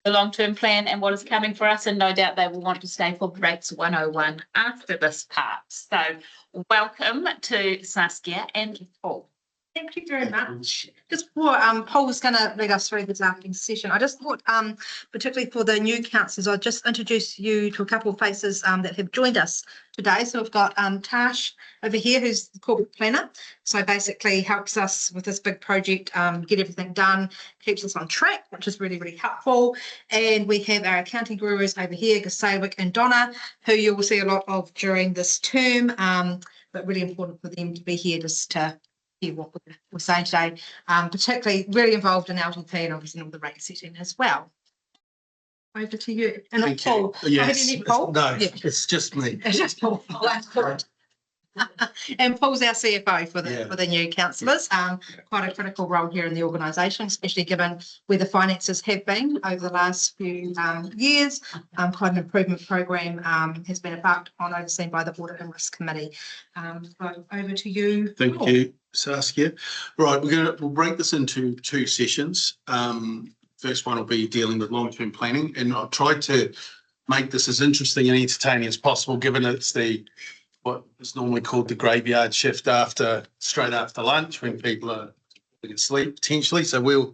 the long-term plan and what is coming for us, and no doubt they will want to stay for Rates 101 after this part. So welcome to Saskia and Paul. Thank you very much. Just before Paul was going to lead us through this afternoon session, I just thought, particularly for the new councillors, I'll just introduce you to a couple of faces that have joined us today. So we've got Tash over here, who's the corporate planner. So basically helps us with this big project, get everything done, keeps us on track, which is really, really helpful. And we have our accounting gurus over here, Gasawick and Donna, who you will see a lot of during this term, but really important for them to be here just to hear what we're saying today, particularly really involved in LTP and obviously all the rate setting as well. Over to you. And Thank Paul. you. Yes. Have you met Paul? No, Yeah. it's just me. It's just Paul. And Paul's our CFO for the new councillors. Quite a critical role here in the organisation, especially given where the finances have been over the last few years. Quite an improvement program has been embarked on, overseen by the Audit and Risk Committee. So over to you. Thank you, Saskia. Right, we'll break this into two sessions. First one will be dealing with long-term planning, and I've tried to make this as interesting and entertaining as possible, given it's what is normally called the graveyard shift straight after lunch, when people are asleep potentially. So we'll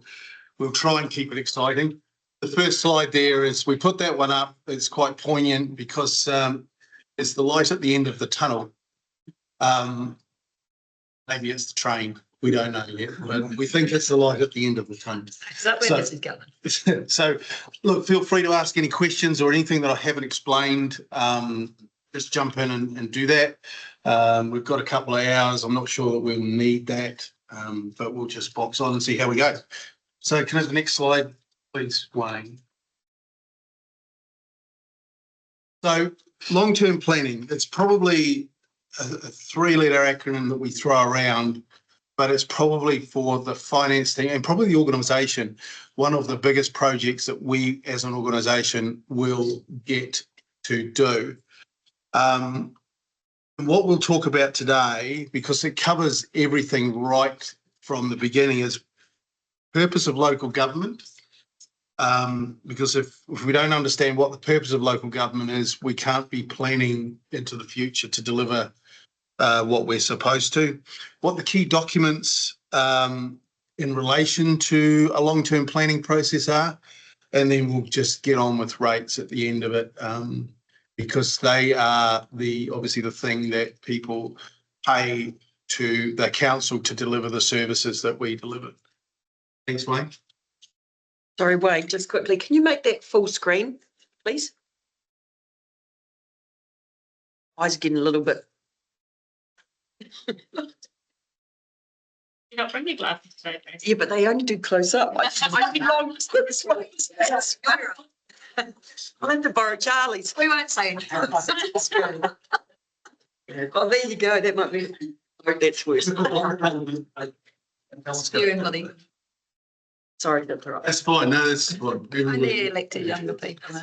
try and keep it exciting. The first slide there is, we put that one up. It's quite poignant because it's the light at the end of the tunnel. Maybe it's the train. We don't know yet, but we think it's the light at the end of the tunnel. Is that where this is going? So, look, feel free to ask any questions or anything that I haven't explained. Just jump in and do that. We've got a couple of hours. I'm not sure that we'll need that, but we'll just box on and see how we go. So can I have the next slide, please, Wayne? So long-term planning, it's probably a three-letter acronym that we throw around, but it's probably for the finance team and probably the organisation, one of the biggest projects that we as an organisation will get to do. What we'll talk about today, because it covers everything right from the beginning, is purpose of local government. Because if we don't understand what the purpose of local government is, we can't be planning into the future to deliver what we're supposed to. What the key documents in relation to a long-term planning process are, and then we'll just get on with rates at the end of it. Because they are obviously the thing that people pay to the council to deliver the services that we deliver. Thanks, Wayne. Sorry, Wayne, just quickly, can you make that full screen, please? Eyes are getting a little bit. You're not bringing glasses today, Grace. Yeah, but they only do close up. I belong to this one. I'll have to borrow Charlie's. We won't say anything. Oh, there you go. That might be. Oh, that's worse. Sorry, that's all right. That's fine. No, that's fine. Only elected younger people.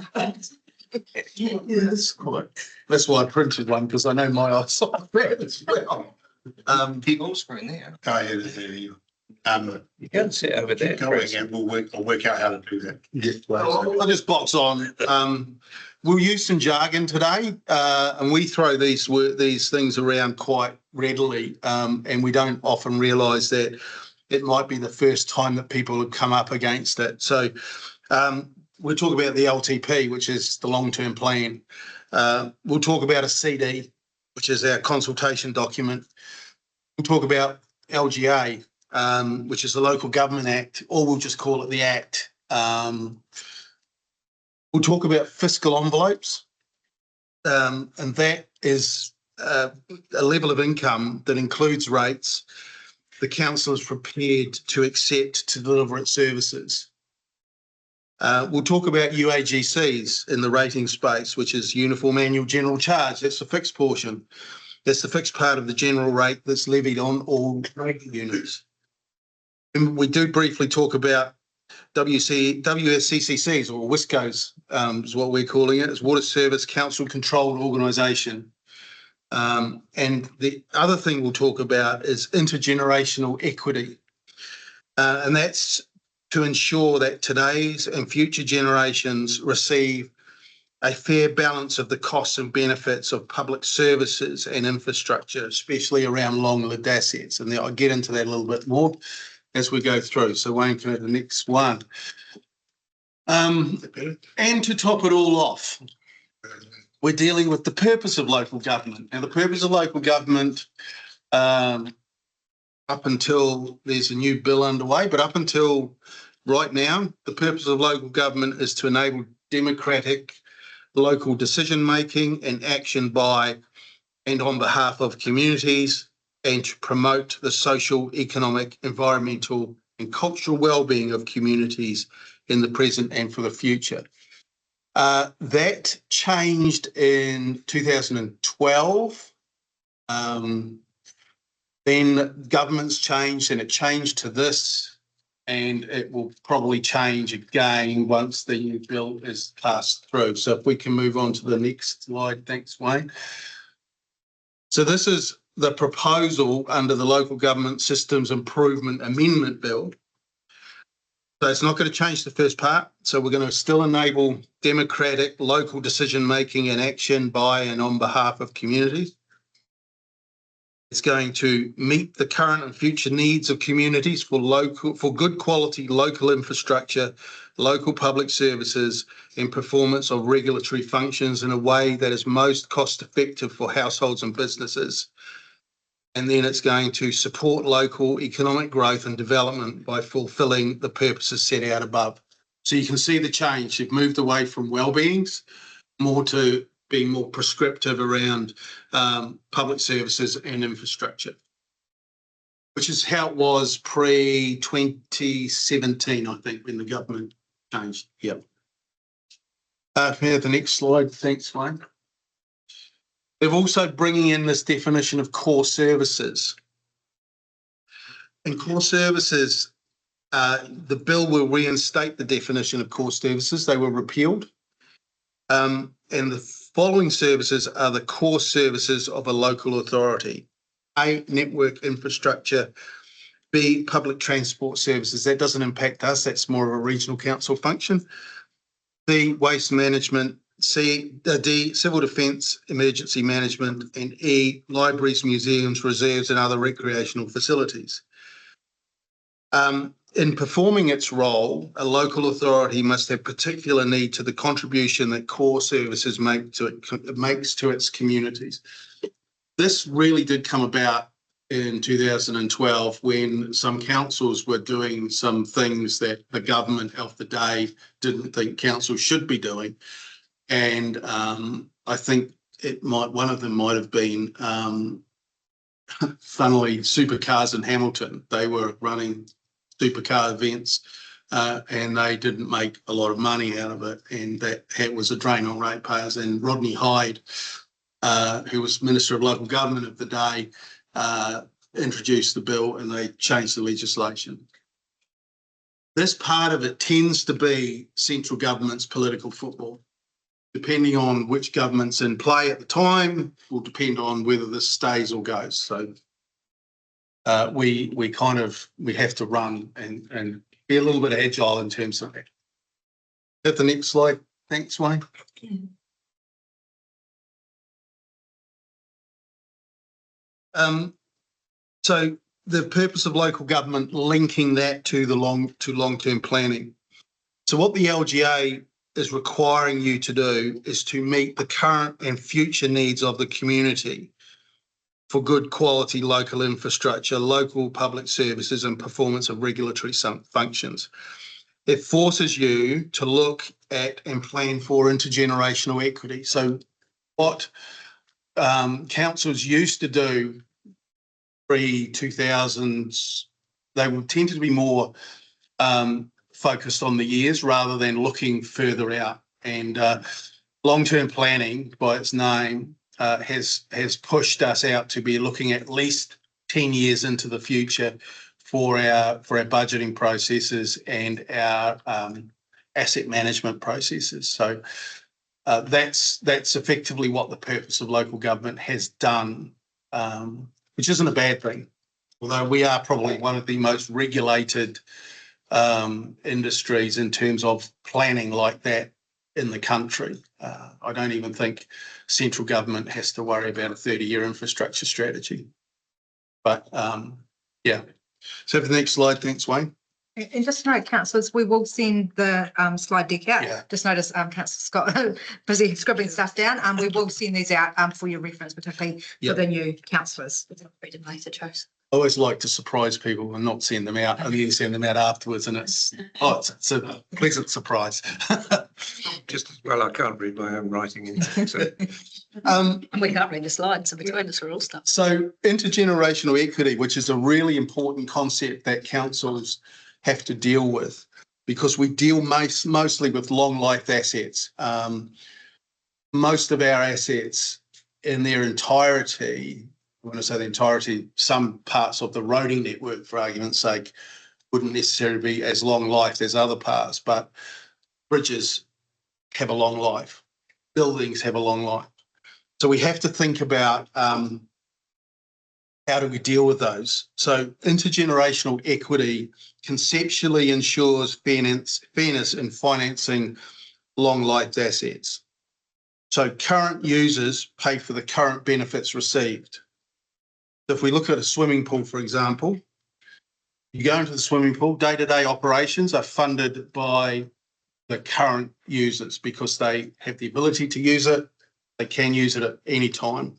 Yeah, that's quite. That's why I printed one, because I know my eyesight bad as well. Keep on screen there. Oh, yeah, there you go. You can sit over there. Keep going and I'll work out how to do that. Yeah, I'll just box on. We'll use some jargon today, and we throw these things around quite readily, and we don't often realise that it might be the first time that people have come up against it. So we'll talk about the LTP, which is the long-term plan. We'll talk about a CD, which is our consultation document. We'll talk about LGA, which is the Local Government Act, or we'll just call it the Act. We'll talk about fiscal envelopes, and that is a level of income that includes rates the council is prepared to accept to deliver its services. We'll talk about UAGCs in the rating space, which is Uniform Annual General Charge. That's the fixed portion. That's the fixed part of the general rate that's levied on all rating units. And we do briefly talk about WSCCCs, or WSCOs, is what we're calling it. It's Water Service Council Controlled Organisation. And the other thing we'll talk about is intergenerational equity. And that's to ensure that today's and future generations receive a fair balance of the costs and benefits of public services and infrastructure, especially around long-lived assets. And I'll get into that a little bit more as we go through. So Wayne, can I have the next one? And to top it all off, we're dealing with the purpose of local government. Now, the purpose of local government, up until there's a new bill underway, but up until right now, the purpose of local government is to enable democratic local decision-making and action by and on behalf of communities, and to promote the social, economic, environmental and cultural well-being of communities in the present and for the future. That changed in 2012. Then governments changed and it changed to this, and it will probably change again once the new bill is passed through. So if we can move on to the next slide. Thanks, Wayne. So this is the proposal under the Local Government Systems Improvement Amendment Bill. So it's not going to change the first part. So we're going to still enable democratic local decision-making and action by and on behalf of communities. It's going to meet the current and future needs of communities for good quality local infrastructure, local public services, and performance of regulatory functions in a way that is most cost effective for households and businesses. And then it's going to support local economic growth and development by fulfilling the purposes set out above. So you can see the change. They've moved away from well-beings more to being more prescriptive around public services and infrastructure, which is how it was pre-2017, I think, when the government changed. Yep. Can we have the next slide? Thanks, Wayne. They're also bringing in this definition of core services. And core services, the bill will reinstate the definition of core services. They were repealed. And the following services are the core services of a local authority. A, network infrastructure. B, public transport services. That doesn't impact us. That's more of a regional council function. C, waste management. D, civil defence, emergency management. And E, libraries, museums, reserves and other recreational facilities. In performing its role, a local authority must have particular need to the contribution that core services makes to its communities. This really did come about in 2012 when some councils were doing some things that the government of the day didn't think councils should be doing. And I think one of them might have been, funnily, Supercars in Hamilton. They were running supercar events and they didn't make a lot of money out of it, and that was a drain on ratepayers. And Rodney Hyde, who was Minister of Local Government of the day, introduced the bill and they changed the legislation. This part of it tends to be central government's political football. Depending on which government's in play at the time will depend on whether this stays or goes. So we have to run and be a little bit agile in terms of that. At the next slide. Thanks, Wayne. So the purpose of local government, linking that to long-term planning. So what the LGA is requiring you to do is to meet the current and future needs of the community for good quality local infrastructure, local public services and performance of regulatory functions. It forces you to look at and plan for intergenerational equity. So what councils used to do pre-2000s, they would tend to be more focused on the years rather than looking further out. And long-term planning, by its name, has pushed us out to be looking at least 10 years into the future for our budgeting processes and our asset management processes. So that's effectively what the purpose of local government has done, which isn't a bad thing. Although we are probably one of the most regulated industries in terms of planning like that in the country. I don't even think central government has to worry about a 30-year infrastructure strategy. But yeah. So for the next slide, thanks, Wayne. And just to note, councillors, we will send the slide deck out. Yeah. Just notice councillor Scott busy scribbling stuff down. We will send these out for your reference, particularly Yeah. for the new councillors. Read them later, Joyce. I always like to surprise people and not send them out and then send them out afterwards, and it's a pleasant surprise. Just, well, I can't read my own writing. Either, so. And we can't read the slides, so between us are all stuff. So intergenerational equity, which is a really important concept that councils have to deal with, because we deal mostly with long life assets. Most of our assets in their entirety, when I say the entirety, some parts of the roading network, for argument's sake, wouldn't necessarily be as long life as other parts, but bridges have a long life, buildings have a long life. So we have to think about how do we deal with those? So intergenerational equity conceptually ensures fairness in financing long-lived assets. So current users pay for the current benefits received. So if we look at a swimming pool, for example, you go into the swimming pool, day-to-day operations are funded by the current users because they have the ability to use it. They can use it at any time.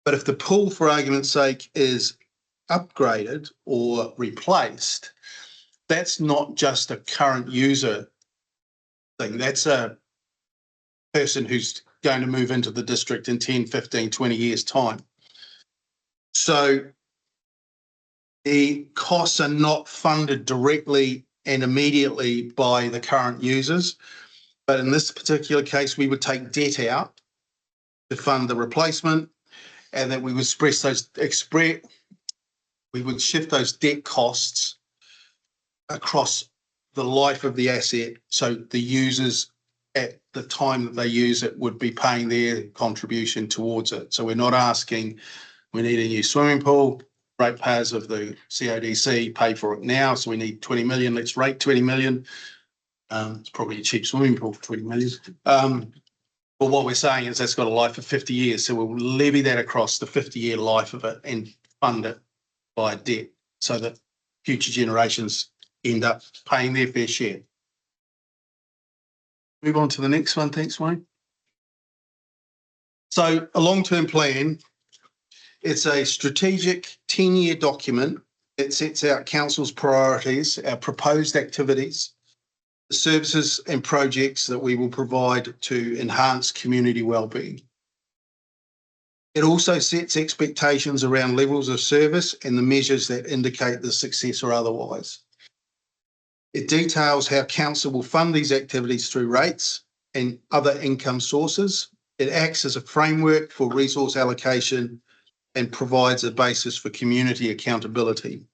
But if the pool, for argument's sake, is upgraded or replaced, that's not just a current user thing. That's a person who's going to move into the district in 10, 15, 20 years' time. So the costs are not funded directly and immediately by the current users. But in this particular case, we would take debt out to fund the replacement, and that we would we would shift those debt costs across the life of the asset. So the users at the time that they use it would be paying their contribution towards it. So we're not asking, we need a new swimming pool, ratepayers of the CODC pay for it now. So we need 20 million, let's rate 20 million. It's probably a cheap swimming pool for 20 million. But what we're saying is that's got a life of 50 years. So we'll levy that across the 50-year life of it and fund it by debt so that future generations end up paying their fair share. Move on to the next one. Thanks, Wayne. So a long-term plan, it's a strategic 10-year document. It sets out council's priorities, our proposed activities, the services and projects that we will provide to enhance community wellbeing. It also sets expectations around levels of service and the measures that indicate the success or otherwise. It details how council will fund these activities through rates and other income sources. It acts as a framework for resource allocation and provides a basis for community accountability.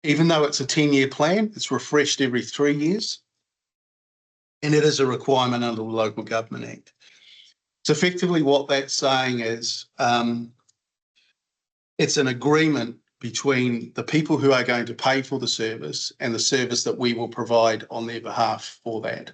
Even though it's a 10-year plan, it's refreshed every 3 years, and it is a requirement under the Local Government Act. So effectively what that's saying is it's an agreement between the people who are going to pay for the service and the service that we will provide on their behalf for that.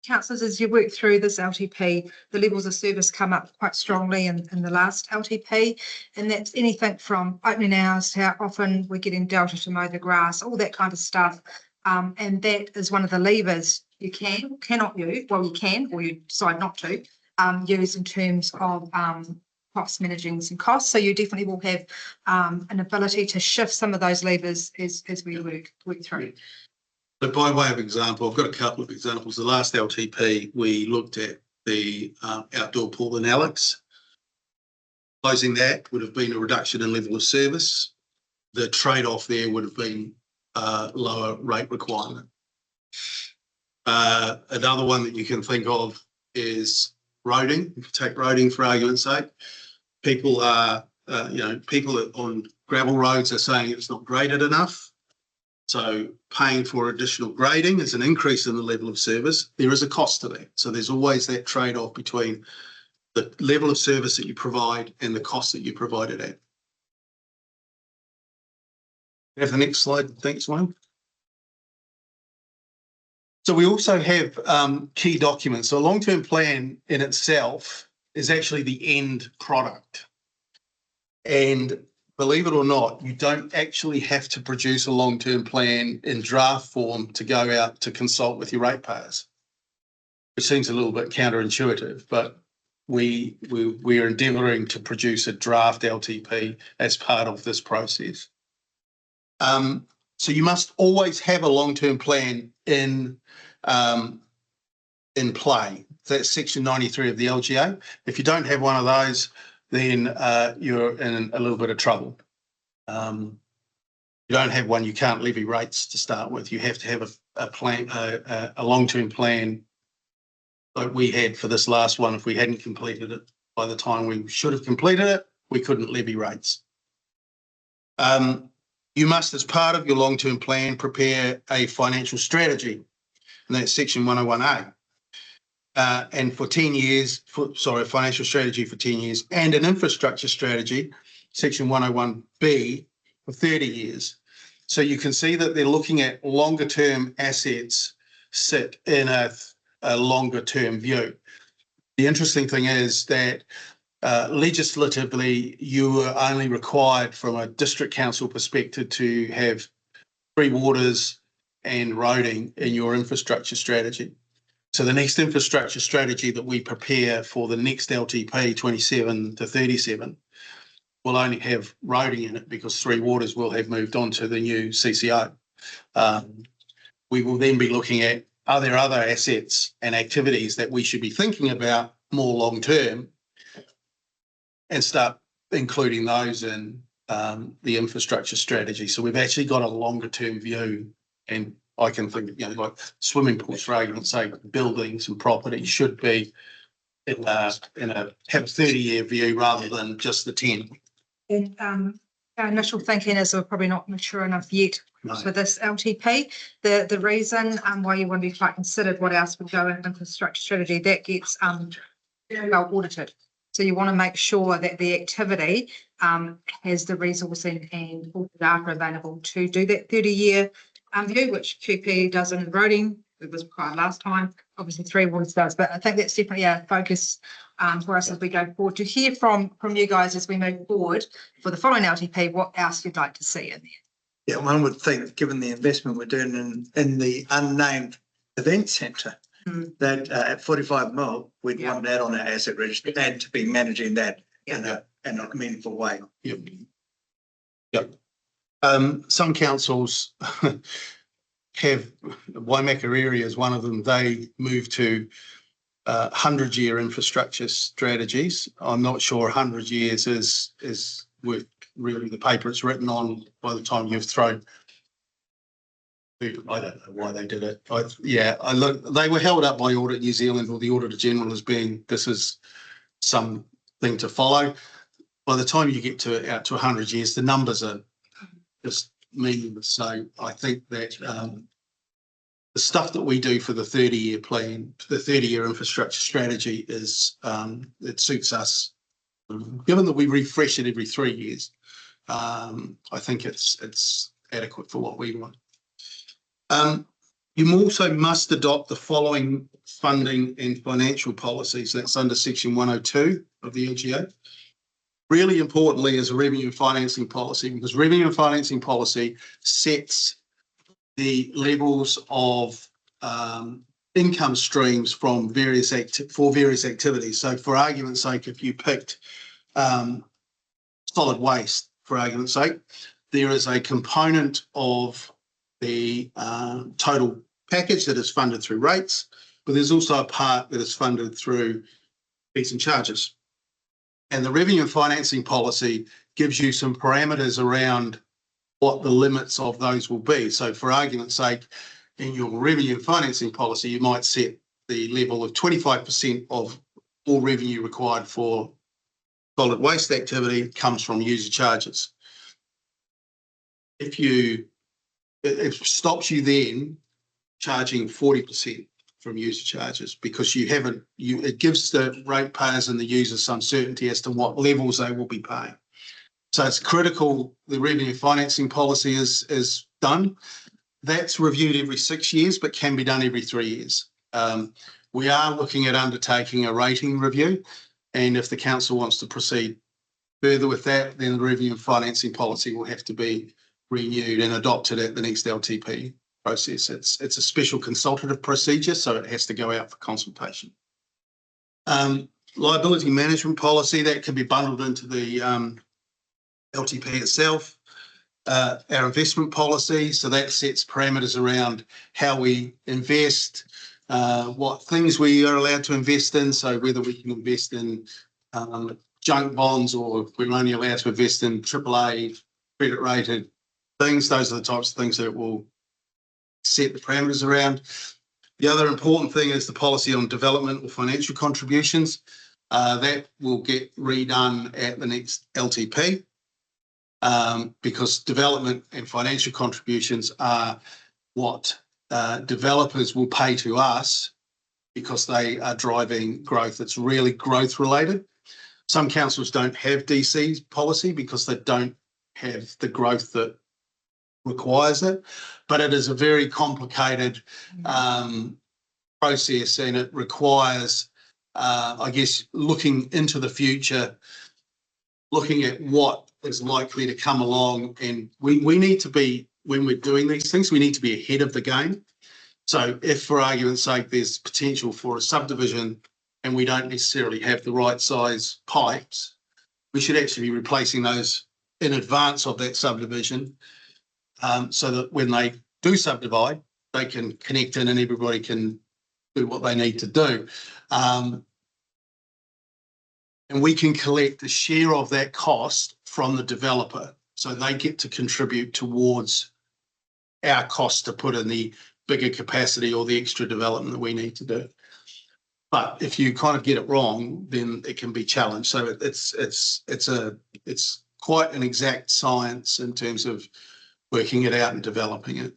Councillors, as you work through this LTP, the levels of service come up quite strongly in the last LTP, and that's anything from opening hours to how often we're getting Delta to mow the grass, all that kind of stuff. And that is one of the levers you cannot use, well, you can, or you decide not to use in terms of cost managing some costs. So you definitely will have an ability to shift some of those levers as we work through. So by way of example, I've got a couple of examples. The last LTP, we looked at the outdoor pool in Alex. Closing that would have been a reduction in level of service. The trade-off there would have been lower rate requirement. Another one that you can think of is roading. If you take roading for argument's sake, people are, people on gravel roads are saying it's not graded enough. So paying for additional grading is an increase in the level of service. There is a cost to that. So there's always that trade-off between the level of service that you provide and the cost that you provide it at. Have the next slide. Thanks, Wayne. So we also have key documents. So a long-term plan in itself is actually the end product. And believe it or not, you don't actually have to produce a long-term plan in draft form to go out to consult with your ratepayers. It seems a little bit counterintuitive, but we're endeavouring to produce a draft LTP as part of this process. So you must always have a long-term plan in play. That's section 93 of the LGA. If you don't have one of those, then you're in a little bit of trouble. You don't have one, you can't levy rates to start with. You have to have a plan, a long-term plan like we had for this last one. If we hadn't completed it by the time we should have completed it, we couldn't levy rates. You must, as part of your long-term plan, prepare a financial strategy, and that's section 101A. And for 10 years, financial strategy for 10 years, and an infrastructure strategy, section 101B, for 30 years. So you can see that they're looking at longer term assets sit in a longer term view. The interesting thing is that legislatively, you were only required from a district council perspective to have 3 waters and roading in your infrastructure strategy. So the next infrastructure strategy that we prepare for the next LTP 27 to 37 will only have roading in it because 3 waters will have moved on to the new CCO. We will then be looking at, are there other assets and activities that we should be thinking about more long term, and start including those in the infrastructure strategy. So we've actually got a longer term view, and I can think, like swimming pools, for argument's sake, buildings and property should be have a 30-year view rather than just the 10. And our initial thinking is we're probably not mature enough yet for this LTP. The reason why you want to be quite considered what else would go in infrastructure strategy, that gets very well audited. So you want to make sure that the activity has the resourcing and all the data available to do that 30-year view, which QP does in roading. It was required last time. Obviously 3 waters does, but I think that's definitely a focus for us as we go forward, to hear from you guys as we move forward for the following LTP, what else you'd like to see in there. Yeah, one would think, given the investment we're doing in the unnamed event centre, that at 45 mil, we'd want that on our asset register and to be managing that in a meaningful way. Yep. Some councils have, Waimaka area is one of them, they move to 100-year infrastructure strategies. I'm not sure 100 years is worth really the paper it's written on by the time you've thrown. I don't know why they did it. They were held up by Audit New Zealand, or the Auditor General, as being this is something to follow. By the time you get out to 100 years, the numbers are just meaningless. So I think that the stuff that we do for the 30-year plan, the 30-year infrastructure strategy, is it suits us. Given that we refresh it every 3 years, I think it's adequate for what we want. You also must adopt the following funding and financial policies. That's under section 102 of the LGA. Really importantly is a revenue and financing policy, because revenue and financing policy sets the levels of income streams from various activities. So for argument's sake, if you picked solid waste, for argument's sake, there is a component of the total package that is funded through rates, but there's also a part that is funded through fees and charges. And the revenue and financing policy gives you some parameters around what the limits of those will be. So for argument's sake, in your revenue and financing policy, you might set the level of 25% of all revenue required for solid waste activity comes from user charges. It stops you then charging 40% from user charges, because it gives the ratepayers and the users some certainty as to what levels they will be paying. So it's critical, the revenue financing policy is done. That's reviewed every 6 years, but can be done every 3 years. We are looking at undertaking a rating review, and if the council wants to proceed further with that, then the revenue and financing policy will have to be renewed and adopted at the next LTP process. It's a special consultative procedure, so it has to go out for consultation. Liability management policy, that can be bundled into the LTP itself. Our investment policy, so that sets parameters around how we invest, what things we are allowed to invest in, so whether we can invest in junk bonds or we're only allowed to invest in AAA credit rated things. Those are the types of things that will set the parameters around. The other important thing is the policy on development or financial contributions. That will get redone at the next LTP. Because development and financial contributions are what developers will pay to us because they are driving growth. It's really growth related. Some councils don't have DC policy because they don't have the growth that requires it, but it is a very complicated process, and it requires, I guess, looking into the future, looking at what is likely to come along, and we need to be, when we're doing these things, we need to be ahead of the game. So if, for argument's sake, there's potential for a subdivision and we don't necessarily have the right size pipes, we should actually be replacing those in advance of that subdivision, so that when they do subdivide, they can connect in and everybody can do what they need to do. And we can collect a share of that cost from the developer, so they get to contribute towards our cost to put in the bigger capacity or the extra development that we need to do. But if you kind of get it wrong, then it can be challenged. So it's quite an exact science in terms of working it out and developing it.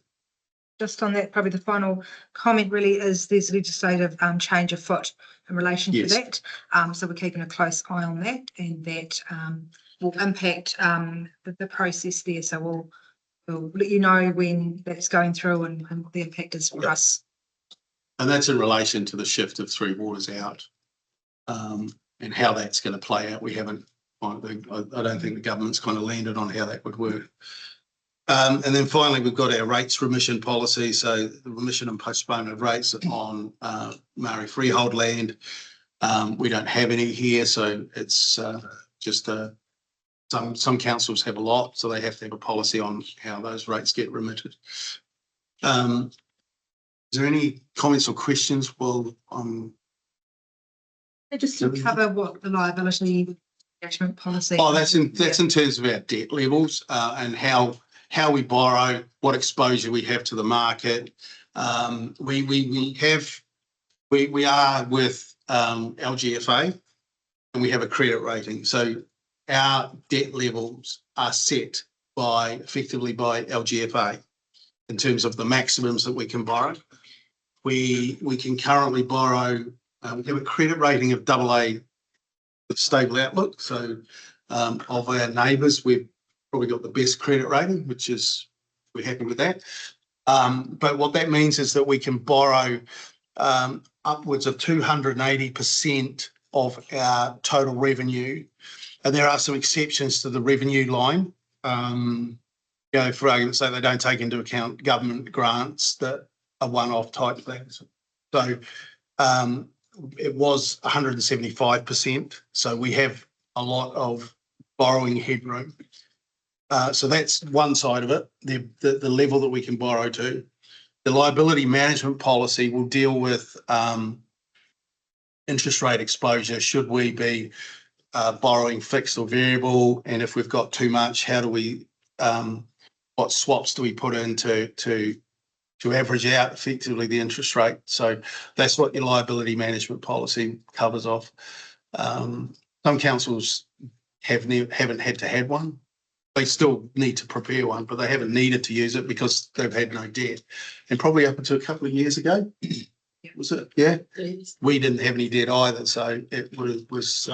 Just on that, probably the final comment really is there's legislative change afoot in relation to Yes. that. So we're keeping a close eye on that, and that will impact the process there. So we'll let you know when that's going through and what the impact is for Yep. us. And that's in relation to the shift of Three Waters out, and how that's going to play out. We haven't, I don't think the government's kind of landed on how that would work. And then finally, we've got our rates remission policy. So the remission and postponement of rates on Maori freehold land. We don't have any here, so it's just some councils have a lot, so they have to have a policy on how those rates get remitted. Is there any comments or questions? Well, Just to cover what the liability management policy. oh, that's in terms of our debt levels and how we borrow, what exposure we have to the market. We are with LGFA, and we have a credit rating. So our debt levels are set effectively by LGFA in terms of the maximums that we can borrow. We can currently borrow, we have a credit rating of AA with stable outlook. So of our neighbours, we've probably got the best credit rating, which is, we're happy with that. But what that means is that we can borrow upwards of 280% of our total revenue. And there are some exceptions to the revenue line. You know, for argument's sake, they don't take into account government grants that are one-off type things. So it was 175%. So we have a lot of borrowing headroom. So that's one side of it, the level that we can borrow to. The liability management policy will deal with interest rate exposure. Should we be borrowing fixed or variable? And if we've got too much, how do we, what swaps do we put in to average out effectively the interest rate? So that's what your liability management policy covers off. Some councils haven't had to have one. They still need to prepare one, but they haven't needed to use it because they've had no debt. And probably up until a couple of years ago, was it? Yeah. We didn't have any debt either, so it was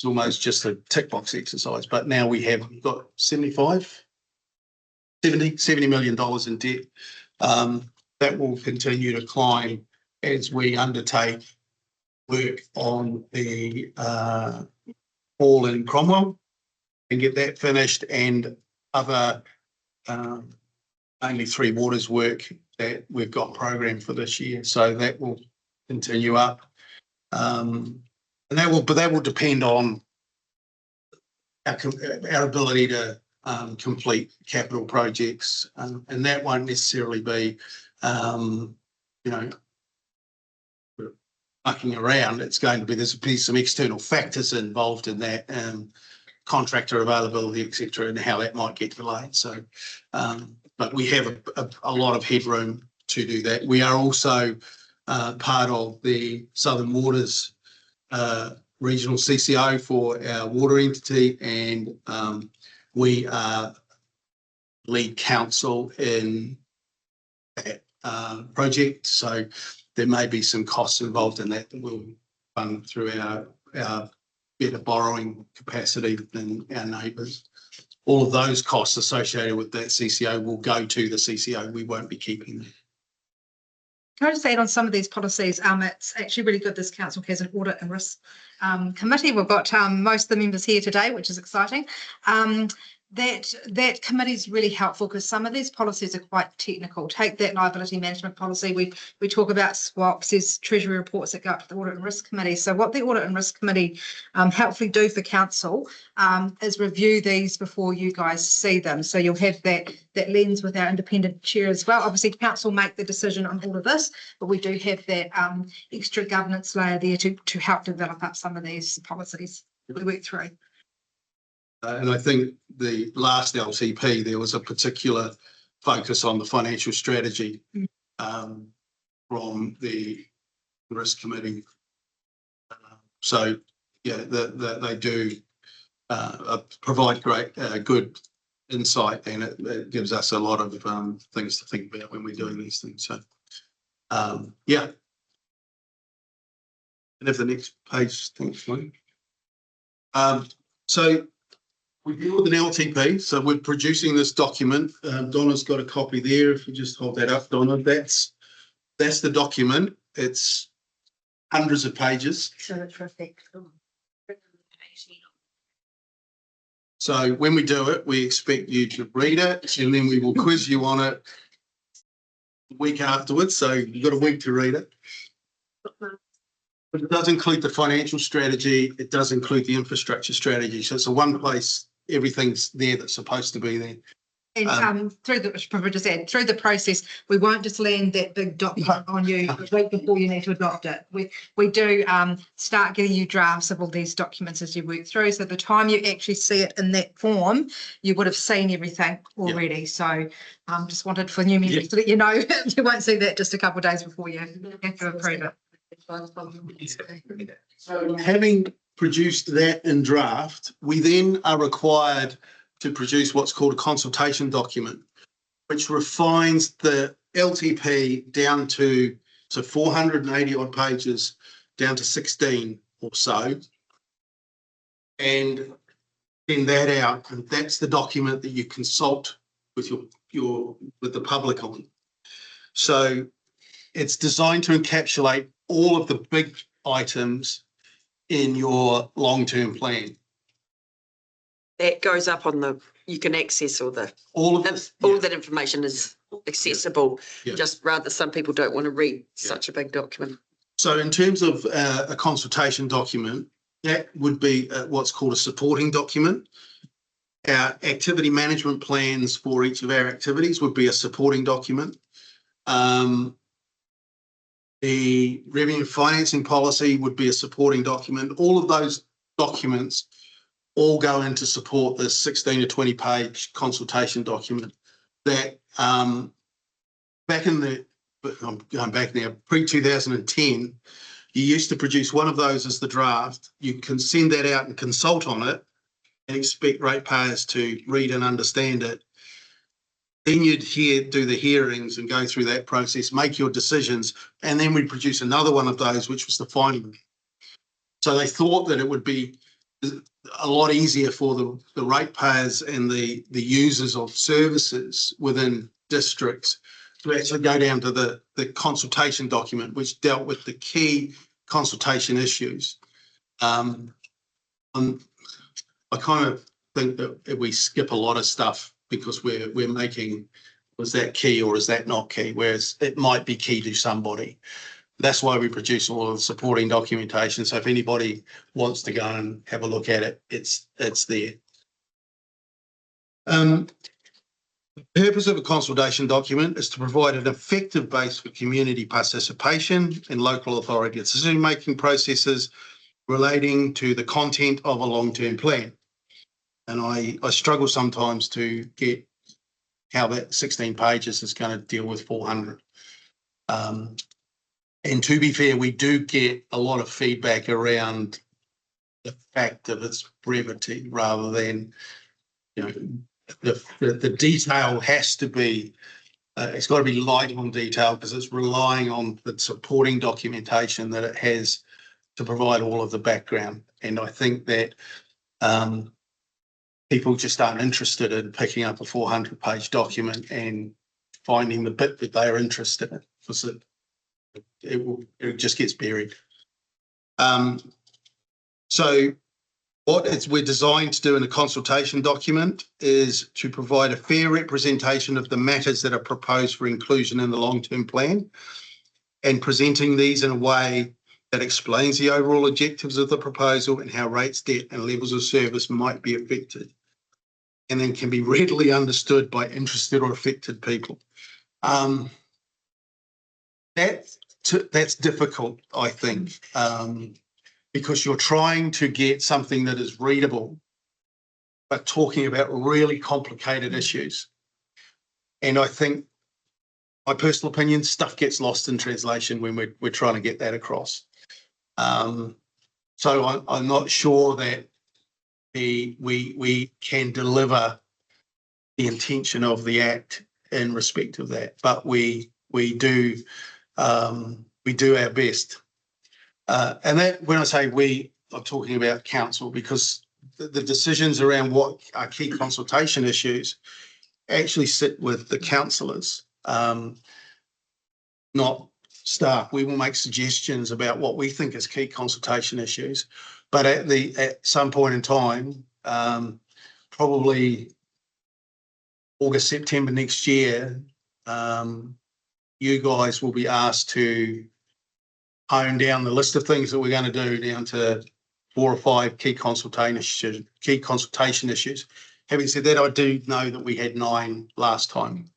it's almost just a tick box exercise, but now we've got 70 million dollars in debt. That will continue to climb as we undertake work on the hall in Cromwell and get that finished, and other mainly Three Waters work that we've got programmed for this year. So that will continue up. And that will depend on our ability to complete capital projects, and that won't necessarily be, mucking around. It's going to be, there's some external factors involved in that, contractor availability, etc., and how that might get delayed. So, but we have a lot of headroom to do that. We are also part of the Southern Waters regional CCO for our water entity, and we are lead counsel in that project. So there may be some costs involved in that we'll fund through our better borrowing capacity than our neighbours. All of those costs associated with that CCO will go to the CCO. We won't be keeping them. Can I just add on some of these policies? It's actually really good this council has an audit and risk committee. We've got most of the members here today, which is exciting. That committee is really helpful because some of these policies are quite technical. Take that liability management policy. We talk about swaps. There's treasury reports that go up to the audit and risk committee. So what the audit and risk committee helpfully do for council is review these before you guys see them. So you'll have that lens with our independent chair as well. Obviously, council make the decision on all of this, but we do have that extra governance layer there to help develop up some of these policies we work through. And I think the last LTP, there was a particular focus on the financial strategy from the risk committee. So, yeah, they do provide great, good insight, and it gives us a lot of things to think about when we're doing these things. So, yeah. And if the next page, thanks, Luke. So, we deal with an LTP, so we're producing this document. Donna's got a copy there. If you just hold that up, Donna, that's the document. It's hundreds of pages. So terrific. So when we do it, we expect you to read it, and then we will quiz you on it the week afterwards. So you've got a week to read it. But it does include the financial strategy. It does include the infrastructure strategy. So it's a one place. Everything's there that's supposed to be there. And through the process, we won't just land that big document on you the week before you need to adopt it. We do start getting you drafts of all these documents as you work through. So the time you actually see it in that form, you would have seen everything already. Yeah. So just wanted for new members to let you know you won't see that just a couple of days before you have to approve it. So having produced that in draft, we then are required to produce what's called a consultation document, which refines the LTP down to 480 odd pages, down to 16 or so, and send that out. And that's the document that you consult with with the public on. So it's designed to encapsulate all of the big items in your long-term plan. That goes up on you can access all that information is accessible. Yeah. Just rather some people don't want to read such a big document. So in terms of a consultation document, that would be what's called a supporting document. Our activity management plans for each of our activities would be a supporting document. The revenue financing policy would be a supporting document. All of those documents all go in to support this 16 to 20 page consultation document that back in the, I'm going back now, pre-2010, you used to produce one of those as the draft. You can send that out and consult on it and expect ratepayers to read and understand it. Then you'd do the hearings and go through that process, make your decisions, and then we'd produce another one of those, which was the final. So they thought that it would be a lot easier for the ratepayers and the users of services within districts to actually go down to the consultation document, which dealt with the key consultation issues. I kind of think that we skip a lot of stuff because we're making, was that key or is that not key? Whereas it might be key to somebody. That's why we produce all of the supporting documentation. So if anybody wants to go and have a look at it, it's there. The purpose of a consultation document is to provide an effective base for community participation in local authority decision-making processes relating to the content of a long-term plan. And I struggle sometimes to get how that 16 pages is going to deal with 400. And to be fair, we do get a lot of feedback around the fact of its brevity rather than, you know, the detail has to be, it's got to be light on detail because it's relying on the supporting documentation that it has to provide all of the background. And I think that people just aren't interested in picking up a 400-page document and finding the bit that they're interested in because it just gets buried. So what we're designed to do in a consultation document is to provide a fair representation of the matters that are proposed for inclusion in the long-term plan and presenting these in a way that explains the overall objectives of the proposal and how rates, debt and levels of service might be affected, and then can be readily understood by interested or affected people. That's difficult, I think, because you're trying to get something that is readable, but talking about really complicated issues. And I think, my personal opinion, stuff gets lost in translation when we're trying to get that across. So I'm not sure that we can deliver the intention of the Act in respect of that, but we do our best. And that, when I say we, I'm talking about council, because the decisions around what are key consultation issues actually sit with the councillors, not staff. We will make suggestions about what we think is key consultation issues, but at some point in time, probably August, September next year, you guys will be asked to hone down the list of things that we're going to do down to 4 or 5 key consultation issues. Having said that, I do know that we had 9 last time.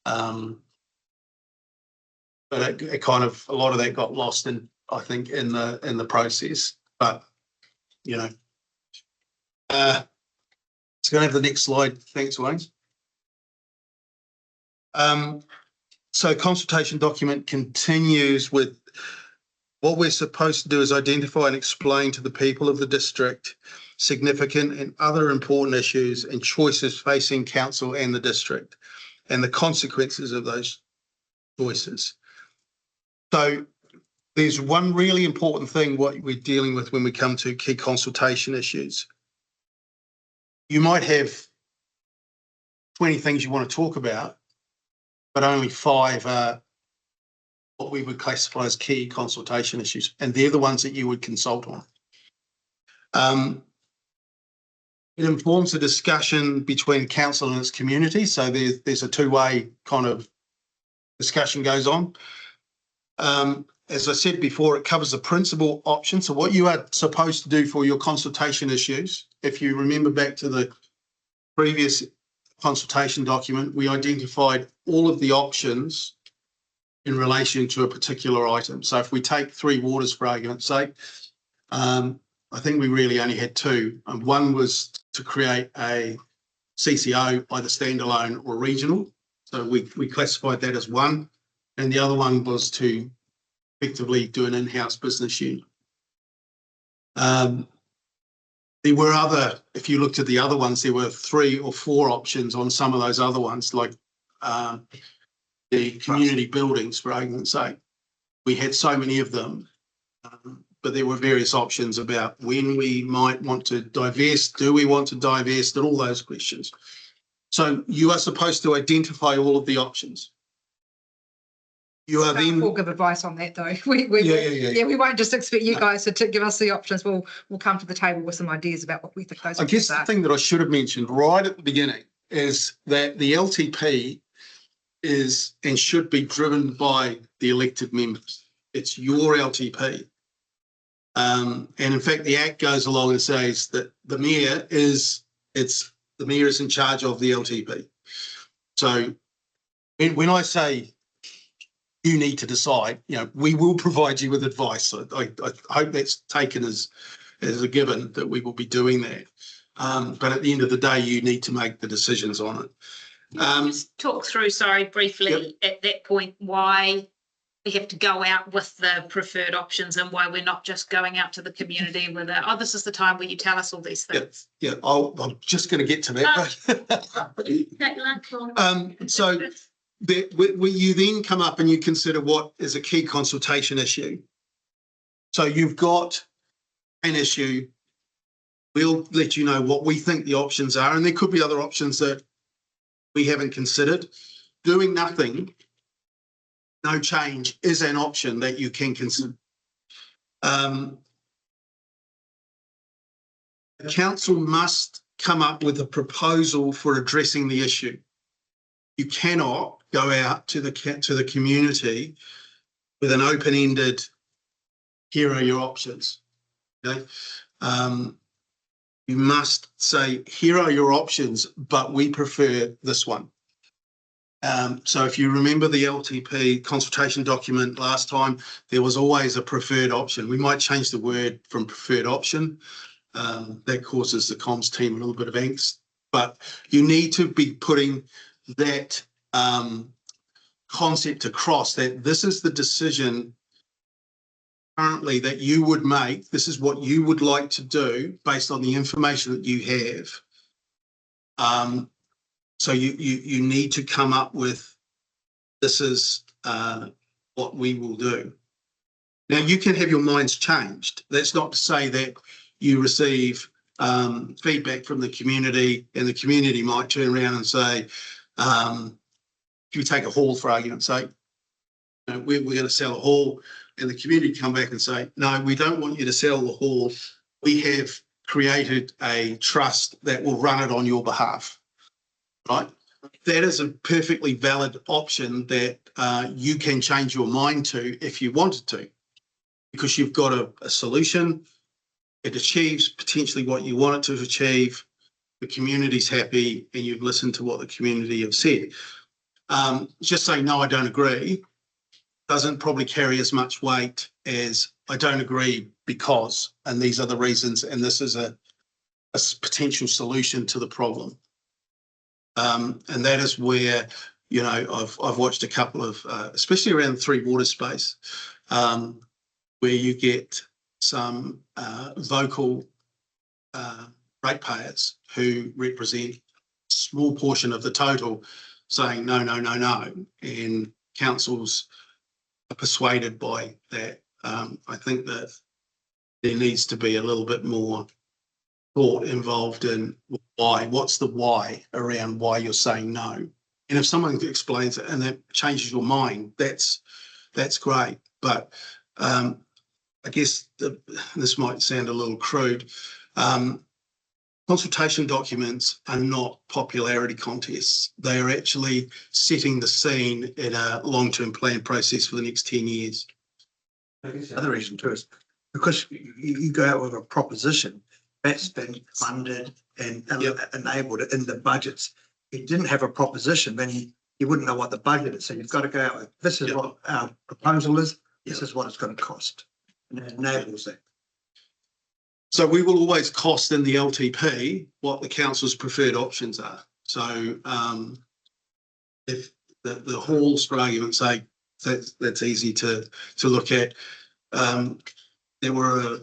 But it kind of, a lot of that got lost in, I think, in the process. But, you know, let's go to the next slide. Thanks, Wayne. So consultation document continues with what we're supposed to do is identify and explain to the people of the district significant and other important issues and choices facing council and the district and the consequences of those choices. So there's one really important thing what we're dealing with when we come to key consultation issues. You might have 20 things you want to talk about, but only 5 are what we would classify as key consultation issues, and they're the ones that you would consult on. It informs a discussion between council and its community, so there's a two-way kind of discussion goes on. As I said before, it covers the principal options. So what you are supposed to do for your consultation issues, if you remember back to the previous consultation document, we identified all of the options in relation to a particular item. So if we take 3 waters for argument's sake, I think we really only had 2. And one was to create a CCO, either standalone or regional. So we classified that as one. And the other one was to effectively do an in-house business unit. There were other, if you looked at the other ones, there were 3 or 4 options on some of those other ones, like the community buildings, for argument's sake. We had so many of them but there were various options about when we might want to divest, do we want to divest, and all those questions. So you are supposed to identify all of the options. You are then. We'll give advice on that though. Yeah. We won't just expect you guys to give us the options. We'll come to the table with some ideas about what we think those I guess options the are. thing that I should have mentioned right at the beginning is that the LTP is and should be driven by the elected members. It's your LTP. And in fact, the Act goes along and says that the mayor is in charge of the LTP. So when I say you need to decide, we will provide you with advice. I hope that's taken as a given that we will be doing that. But at the end of the day, you need to make the decisions on it. Just talk through, sorry, briefly at that point, why we have to go out with the preferred options and why we're not just going out to the community with this is the time where you tell us all these things. Yeah, I'm just going to get to that. So where you then come up and you consider what is a key consultation issue. So you've got an issue. We'll let you know what we think the options are, and there could be other options that we haven't considered. Doing nothing, no change, is an option that you can consider. The council must come up with a proposal for addressing the issue. You cannot go out to the community with an open-ended, here are your options. Okay? You must say, here are your options, but we prefer this one. So if you remember the LTP consultation document last time, there was always a preferred option. We might change the word from preferred option. That causes the comms team a little bit of angst, but you need to be putting that concept across, that this is the decision currently that you would make. This is what you would like to do based on the information that you have. So you need to come up with, this is what we will do. Now, you can have your minds changed. That's not to say that you receive feedback from the community and the community might turn around and say, if you take a hall for argument's sake, we're going to sell a hall, and the community come back and say, no, we don't want you to sell the hall. We have created a trust that will run it on your behalf, right? That is a perfectly valid option that you can change your mind to if you wanted to, because you've got a solution. It achieves potentially what you want it to achieve. The community's happy, and you've listened to what the community have said. Just saying, no, I don't agree, doesn't probably carry as much weight as I don't agree because, and these are the reasons, and this is a potential solution to the problem. And that is where, I've watched a couple of, especially around the Three Waters space, where you get some vocal ratepayers who represent a small portion of the total saying no, and councils are persuaded by that. I think that there needs to be a little bit more thought involved in why, what's the why around why you're saying no. And if someone explains it and that changes your mind, that's great. But I guess this might sound a little crude. Consultation documents are not popularity contests. They are actually setting the scene in a long-term plan process for the next 10 years. The other reason too is because you go out with a proposition that's been funded and enabled in the budgets. If you didn't have a proposition, then you wouldn't know what the budget is. So you've got to go out with, this is what our proposal is, this is what it's going to cost. And it enables that. So we will always cost in the LTP what the council's preferred options are. So if the halls, for argument's sake, that's easy to look at. There were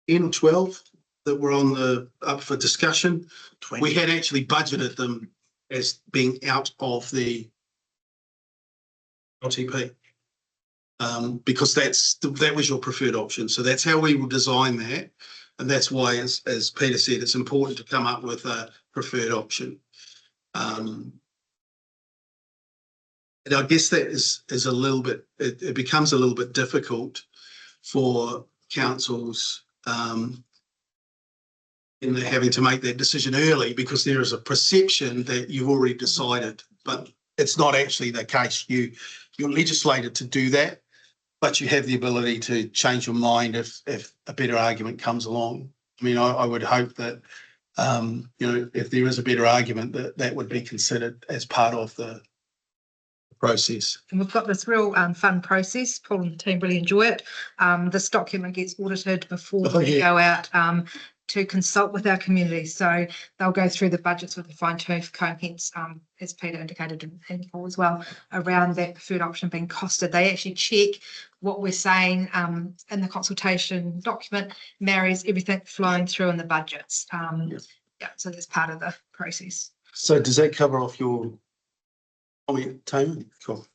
10 or 12 that were up for discussion. 20. We had actually budgeted them as being out of the LTP. because that was your preferred option. So that's how we will design that. And that's why, as Peter said, it's important to come up with a preferred option. And I guess that is a little bit, it becomes a little bit difficult for councils in having to make that decision early, because there is a perception that you've already decided, but it's not actually the case. You're legislated to do that, but you have the ability to change your mind if a better argument comes along. I mean, I would hope that, if there is a better argument, that would be considered as part of the process. And we've got this real fun process. Paul and the team really enjoy it. This document gets audited before we go out to consult with our community. So they'll go through the budgets with a fine-tooth comb, hence, as Peter indicated and Paul as well, around that preferred option being costed. They actually check what we're saying in the consultation document marries everything flowing through in the budgets. So that's part of the process. So does that cover off your comment, Tamer? Cool.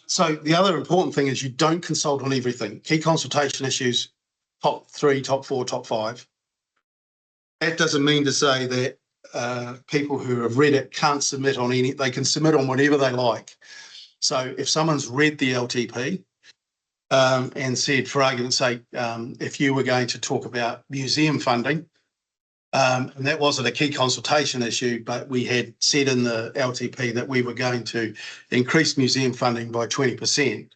So the other important thing is you don't consult on everything. Key consultation issues, top 3, top 4, top 5. That doesn't mean to say that people who have read it can't submit on any, they can submit on whatever they like. So if someone's read the LTP and said, for argument's sake, if you were going to talk about museum funding, and that wasn't a key consultation issue, but we had said in the LTP that we were going to increase museum funding by 20%.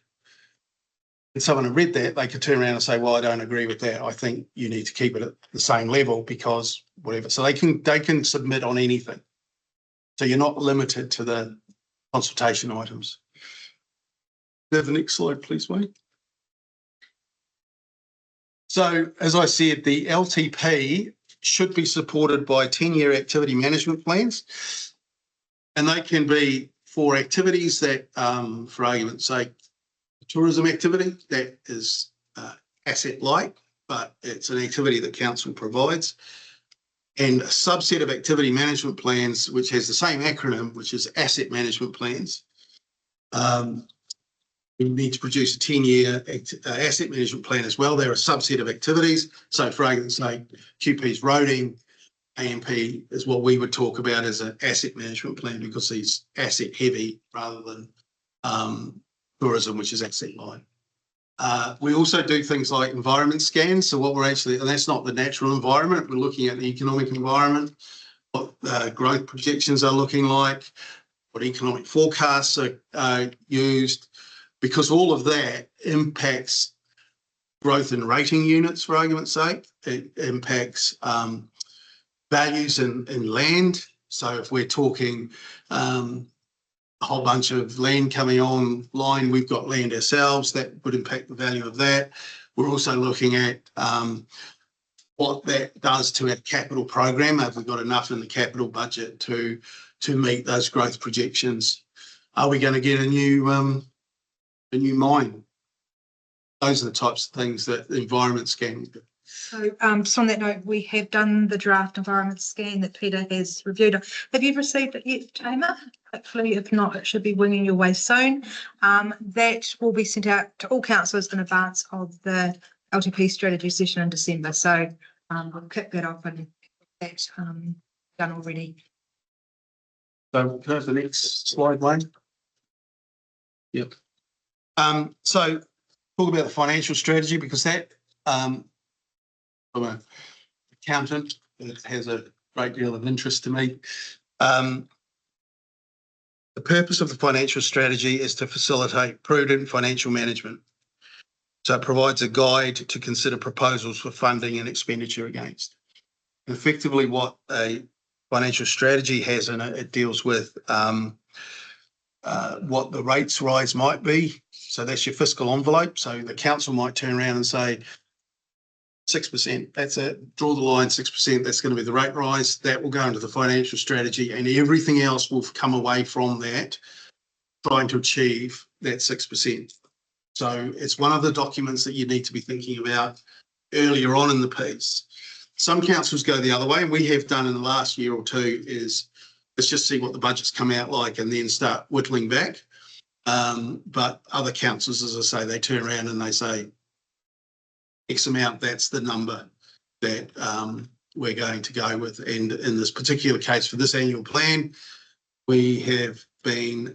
And someone had read that, they could turn around and say, well, I don't agree with that. I think you need to keep it at the same level because whatever. So they can submit on anything. So you're not limited to the consultation items. Have the next slide, please, Wayne. So as I said, the LTP should be supported by 10-year activity management plans. And they can be for activities that, for argument's sake, tourism activity that is asset light, but it's an activity that council provides, and a subset of activity management plans, which has the same acronym, which is asset management plans. We need to produce a 10-year asset management plan as well. They're a subset of activities. So for argument's sake, QP's roading, AMP is what we would talk about as an asset management plan because he's asset heavy rather than tourism, which is asset light. We also do things like environment scans. So what we're actually, and that's not the natural environment, we're looking at the economic environment, what growth projections are looking like, what economic forecasts are used, because all of that impacts growth in rating units, for argument's sake. It impacts values in land. So if we're talking a whole bunch of land coming online, we've got land ourselves, that would impact the value of that. We're also looking at what that does to our capital program. Have we got enough in the capital budget to meet those growth projections? Are we going to get a new mine? Those are the types of things that the environment scan. So just on that note, we have done the draft environment scan that Peter has reviewed. Have you received it yet, Tamer? Hopefully, if not, it should be winging your way soon. That will be sent out to all councillors in advance of the LTP strategy session in December. So we'll kick that off and get that done already. So can I have the next slide, Wayne? Yep. So talk about the financial strategy, because that from an accountant, it has a great deal of interest to me. The purpose of the financial strategy is to facilitate prudent financial management. So it provides a guide to consider proposals for funding and expenditure against. Effectively, what a financial strategy has in it, it deals with what the rates rise might be. So that's your fiscal envelope. So the council might turn around and say, 6%, that's it, draw the line, 6%, that's going to be the rate rise. That will go into the financial strategy, and everything else will come away from that, trying to achieve that 6%. So it's one of the documents that you need to be thinking about earlier on in the piece. Some councils go the other way, and we have done in the last year or two is let's just see what the budgets come out like and then start whittling back. But other councils, as I say, they turn around and they say X amount, that's the number that we're going to go with. And in this particular case, for this annual plan, we have been,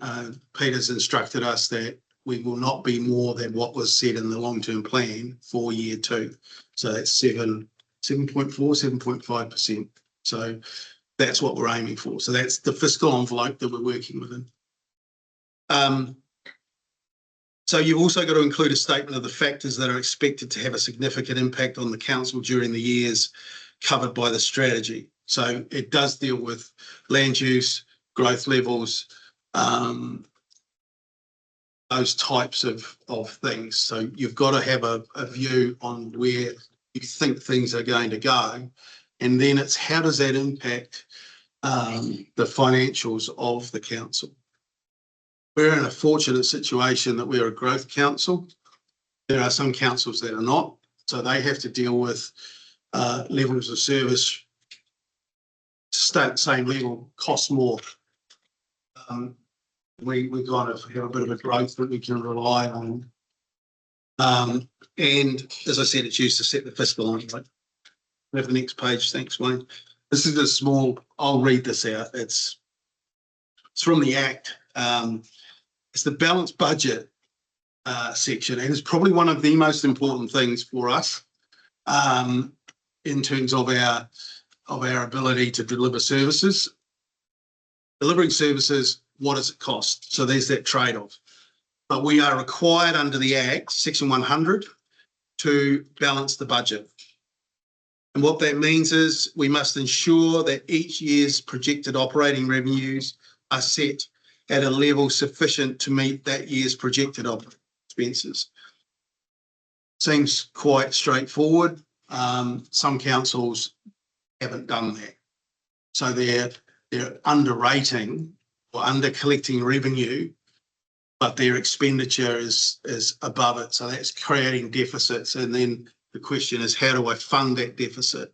Peter's instructed us that we will not be more than what was said in the long-term plan for year 2. So that's 7.4, 7.5%. So that's what we're aiming for. So that's the fiscal envelope that we're working within. So you've also got to include a statement of the factors that are expected to have a significant impact on the council during the years covered by the strategy. So it does deal with land use, growth levels, those types of things. So you've got to have a view on where you think things are going to go. And then it's how does that impact the financials of the council? We're in a fortunate situation that we're a growth council. There are some councils that are not. So they have to deal with levels of service, stay at the same level, cost more. We kind of have a bit of a growth that we can rely on. And as I said, it's used to set the fiscal envelope. We have the next page. Thanks, Wayne. This is a small, I'll read this out. It's from the Act. It's the balanced budget section, and it's probably one of the most important things for us in terms of our ability to deliver services. Delivering services, what does it cost? So there's that trade-off. But we are required under the Act, Section 100, to balance the budget. And what that means is we must ensure that each year's projected operating revenues are set at a level sufficient to meet that year's projected operating expenses. Seems quite straightforward. Some councils haven't done that. So they're underrating or under collecting revenue, but their expenditure is above it. So that's creating deficits. And then the question is, how do I fund that deficit?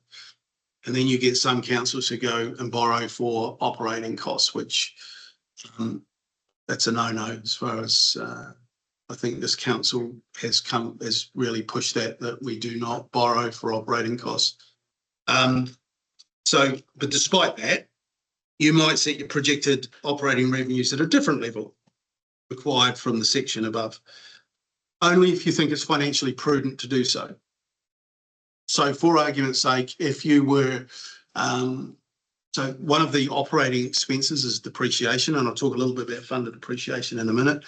And then you get some councils who go and borrow for operating costs, which that's a no-no as far as I think this council has really pushed that we do not borrow for operating costs. But despite that, you might set your projected operating revenues at a different level required from the section above, only if you think it's financially prudent to do so. So for argument's sake, if you were, so one of the operating expenses is depreciation, and I'll talk a little bit about funded depreciation in a minute,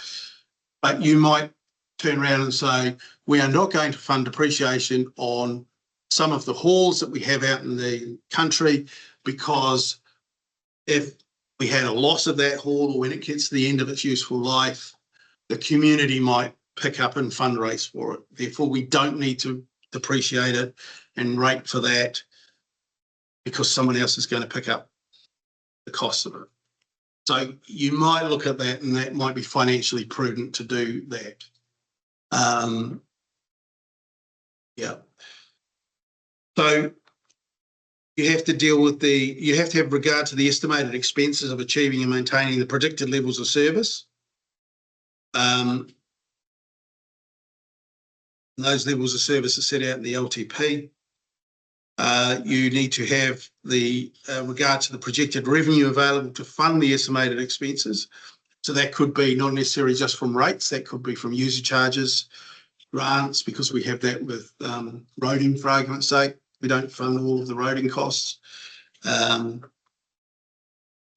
but you might turn around and say, we are not going to fund depreciation on some of the halls that we have out in the country, because if we had a loss of that hall or when it gets to the end of its useful life, the community might pick up and fundraise for it. Therefore, we don't need to depreciate it and rate for that because someone else is going to pick up the cost of it. So you might look at that, and that might be financially prudent to do that. Yeah. So you have to deal with you have to have regard to the estimated expenses of achieving and maintaining the predicted levels of service. Those levels of service are set out in the LTP. You need to have the regard to the projected revenue available to fund the estimated expenses. So that could be not necessarily just from rates, that could be from user charges, grants, because we have that with roading, for argument's sake. We don't fund all of the roading costs. The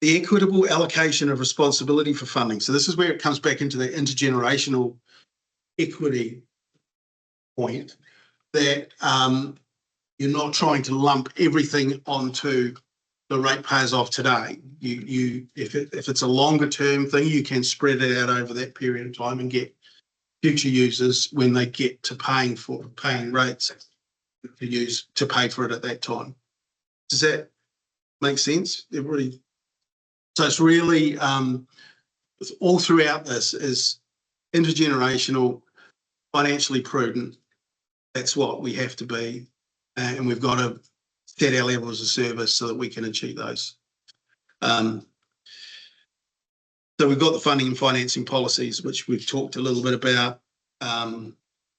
equitable allocation of responsibility for funding. So this is where it comes back into the intergenerational equity point, that you're not trying to lump everything onto the ratepayers of today. If it's a longer term thing, you can spread it out over that period of time and get future users when they get to paying rates to pay for it at that time. Does that make sense? So it's really all throughout this is intergenerational, financially prudent. That's what we have to be, and we've got to set our levels of service so that we can achieve those. So we've got the funding and financing policies, which we've talked a little bit about.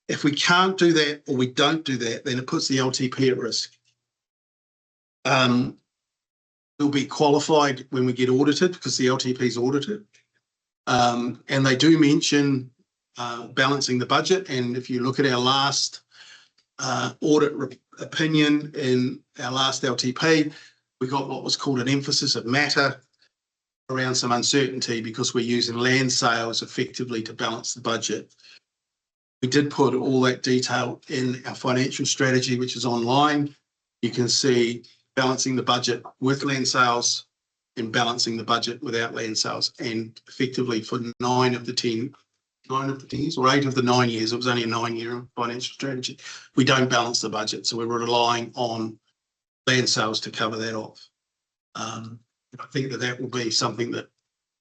If we can't do that or we don't do that, then it puts the LTP at risk. We'll be qualified when we get audited because the LTP is audited. And they do mention balancing the budget. And if you look at our last audit opinion in our last LTP, we got what was called an emphasis of matter around some uncertainty because we're using land sales effectively to balance the budget. We did put all that detail in our financial strategy, which is online. You can see balancing the budget with land sales and balancing the budget without land sales. And effectively for 9 of the 10 years or 8 of the 9 years, it was only a 9-year financial strategy. We don't balance the budget. So we're relying on land sales to cover that off. I think that will be something that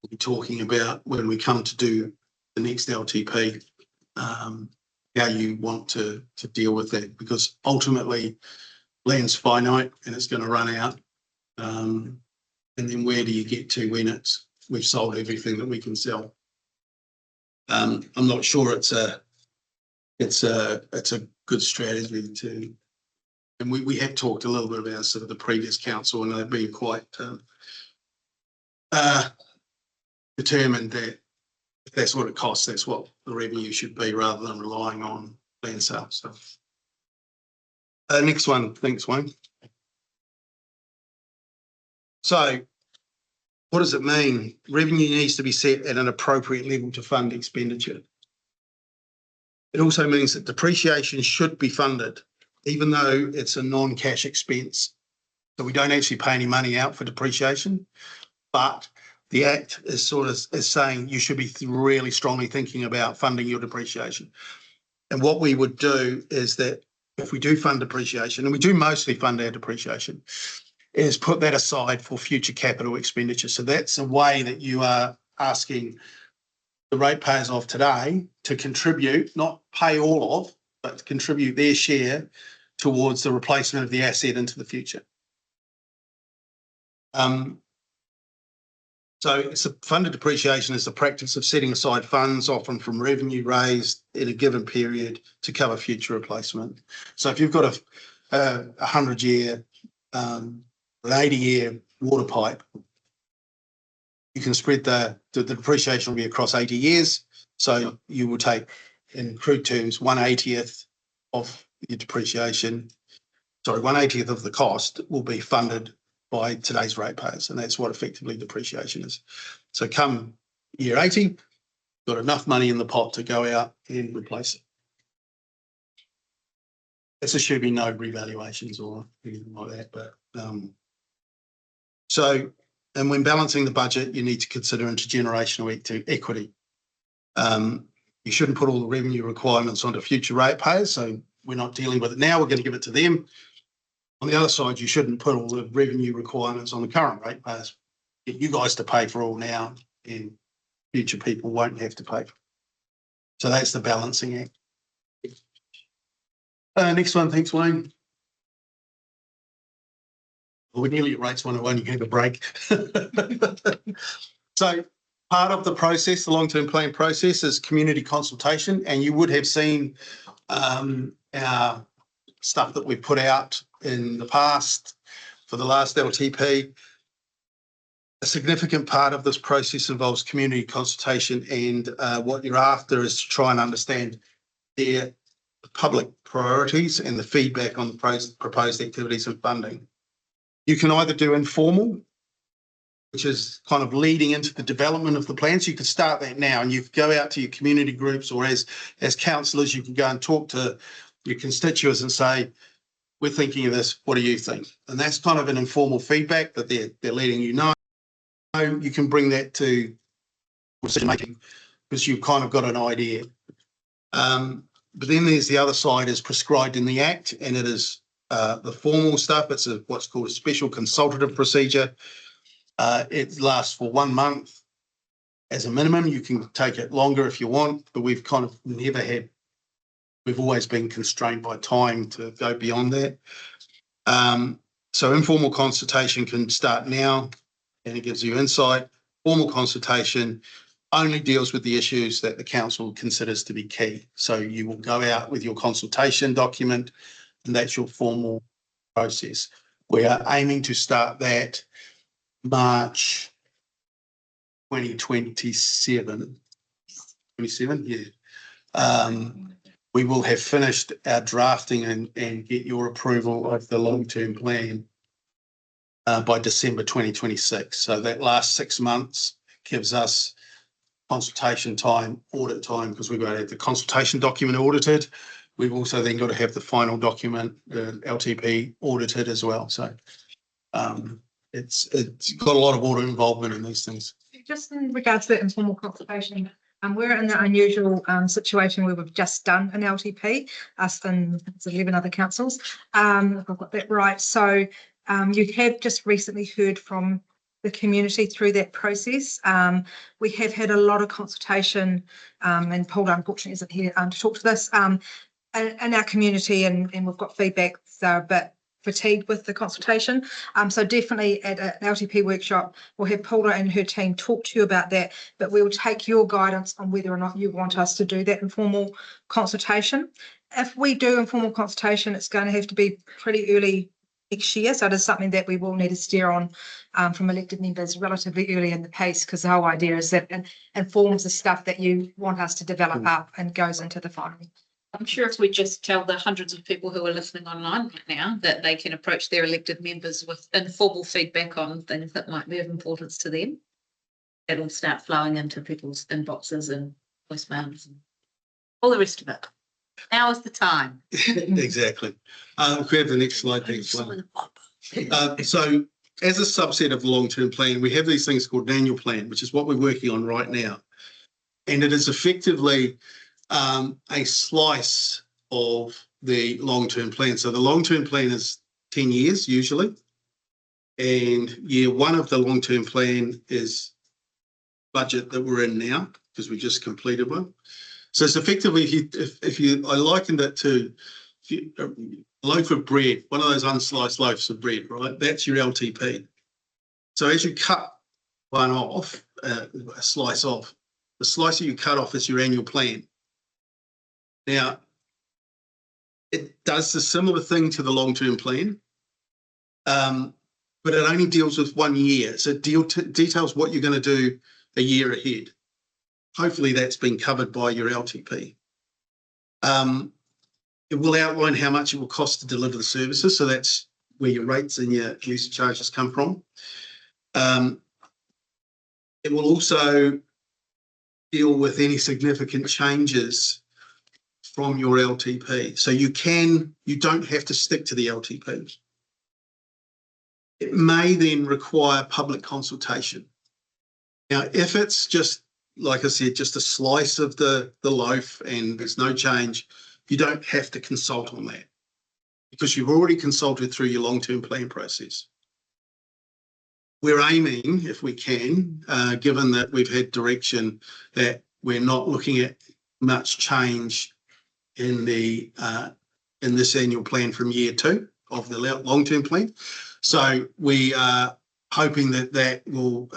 we'll be talking about when we come to do the next LTP, how you want to deal with that, because ultimately land's finite and it's going to run out. And then where do you get to when we've sold everything that we can sell? I'm not sure it's a good strategy to, and we have talked a little bit about sort of the previous council, and they've been quite determined that if that's what it costs, that's what the revenue should be, rather than relying on land sales. So, next one, thanks, Wayne. So, what does it mean? Revenue needs to be set at an appropriate level to fund expenditure. It also means that depreciation should be funded, even though it's a non-cash expense. So we don't actually pay any money out for depreciation, but the Act is saying you should be really strongly thinking about funding your depreciation. And what we would do is that if we do fund depreciation, and we do mostly fund our depreciation, is put that aside for future capital expenditure. So that's a way that you are asking the ratepayers of today to contribute, not pay all of, but contribute their share towards the replacement of the asset into the future. So it's funded depreciation is the practice of setting aside funds, often from revenue raised in a given period, to cover future replacement. So if you've got a 100-year, an 80-year water pipe, you can spread the depreciation will be across 80 years. So you will take, in crude terms, 1/80th of your depreciation. Sorry, 1/80th of the cost will be funded by today's ratepayers, and that's what effectively depreciation is. So come year 80, got enough money in the pot to go out and replace it. It's assuming no revaluations or anything like that. But and when balancing the budget, you need to consider intergenerational equity. You shouldn't put all the revenue requirements onto future ratepayers. So we're not dealing with it now. We're going to give it to them. On the other side, you shouldn't put all the revenue requirements on the current ratepayers. Get you guys to pay for all now, and future people won't have to pay. So that's the balancing act. Next one, thanks, Wayne. Well, we're nearly at rates 101. You can have a break. So part of the process, the long-term plan process, is community consultation, and you would have seen our stuff that we put out in the past for the last LTP. A significant part of this process involves community consultation, and what you're after is to try and understand their public priorities and the feedback on the proposed activities and funding. You can either do informal, which is kind of leading into the development of the plan. So you could start that now, and you could go out to your community groups, or as councillors, you can go and talk to your constituents and say, we're thinking of this, what do you think? And that's kind of an informal feedback that they're letting you know. You can bring that to decision making because you've kind of got an idea. But then there's the other side, is prescribed in the Act, and it is the formal stuff. It's what's called a special consultative procedure. It lasts for 1 month as a minimum. You can take it longer if you want, but we've kind of never had, we've always been constrained by time to go beyond that. So informal consultation can start now, and it gives you insight. formal consultation only deals with the issues that the council considers to be key. So you will go out with your consultation document, and that's your formal process. We are aiming to start that March 2027. 27, yeah. We will have finished our drafting and get your approval of the long-term plan by December 2026. So that last 6 months gives us consultation time, audit time, because we've got to have the consultation document audited. We've also then got to have the final document, the LTP, audited as well. So it's got a lot of audit involvement in these things. Just in regards to that informal consultation, we're in the unusual situation where we've just done an LTP, us and 11 other councils. If I've got that right. So you have just recently heard from the community through that process. We have had a lot of consultation, and Paul unfortunately isn't here to talk to this, in our community, and we've got feedback they're a bit fatigued with the consultation. So definitely at an LTP workshop, we'll have Paula and her team talk to you about that, but we will take your guidance on whether or not you want us to do that informal consultation. If we do informal consultation, it's going to have to be pretty early next year. So it is something that we will need to steer on from elected members relatively early in the piece, because the whole idea is that it informs the stuff that you want us to develop up and goes into the final. I'm sure if we just tell the hundreds of people who are listening online right now that they can approach their elected members with informal feedback on things that might be of importance to them, it'll start flowing into people's inboxes and voicemails and all the rest of it. Now is the time. Exactly. If we have the next slide, please. So as a subset of the long-term plan, we have these things called an annual plan, which is what we're working on right now. And it is effectively a slice of the long-term plan. So the long-term plan is 10 years usually. And year one of the long-term plan is budget that we're in now, because we just completed one. So it's effectively, I likened it to a loaf of bread, one of those unsliced loaves of bread, right? That's your LTP. So as you cut one off, a slice off, the slice that you cut off is your annual plan. Now, it does a similar thing to the long-term plan, but it only deals with 1 year. So it details what you're going to do a year ahead. Hopefully that's been covered by your LTP. It will outline how much it will cost to deliver the services. So that's where your rates and your user charges come from. It will also deal with any significant changes from your LTP. So you don't have to stick to the LTP. It may then require public consultation. Now, if it's just, like I said, just a slice of the loaf and there's no change, you don't have to consult on that because you've already consulted through your long-term plan process. We're aiming, if we can, given that we've had direction that we're not looking at much change in this annual plan from year two of the long-term plan. So we are hoping that will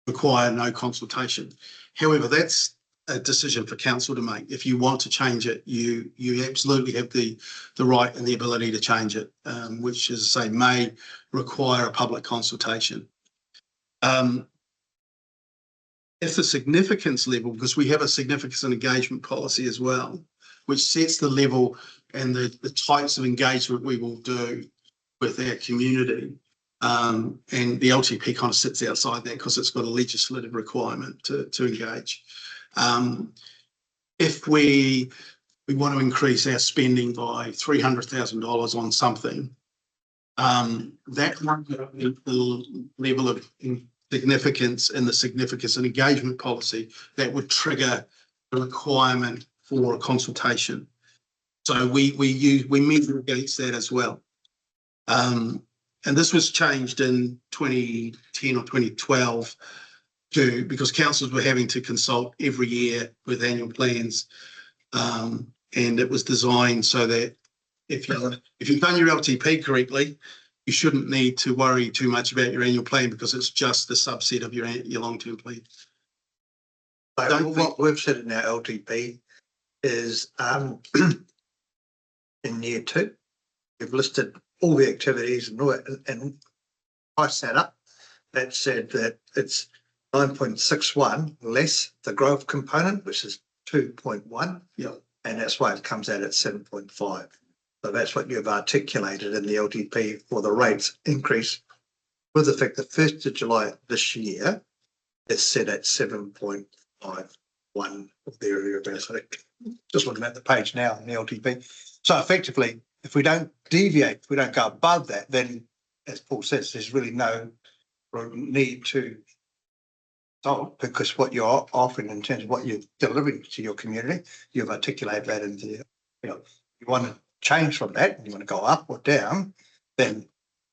require no consultation. However, that's a decision for council to make. If you want to change it, you absolutely have the right and the ability to change it, which, as I say, may require a public consultation. If the significance level, because we have a significance and engagement policy as well, which sets the level and the types of engagement we will do with our community. And the LTP kind of sits outside that because it's got a legislative requirement to engage. If we want to increase our spending by $300,000 on something, that the level of significance and the significance and engagement policy that would trigger the requirement for a consultation. So we measure against that as well. And this was changed in 2010 or 2012 because councils were having to consult every year with annual plans. And it was designed so that if you've done your LTP correctly, you shouldn't need to worry too much about your annual plan because it's just a subset of your long-term plan. So what we've said in our LTP is in year 2, we've listed all the activities and price that up. That said that it's 9.61 less the growth component, which is 2.1. Yeah. And that's why it comes out at 7.5. So that's what you've articulated in the LTP for the rates increase with effect the 1st of July this year is set at 7.51 of the area of aesthetic. Just looking at the page now in the LTP. So effectively, if we don't deviate, if we don't go above that, then as Paul says, there's really no need to solve, because what you're offering in terms of what you're delivering to your community, you've articulated that into, you want to change from that, you want to go up or down, then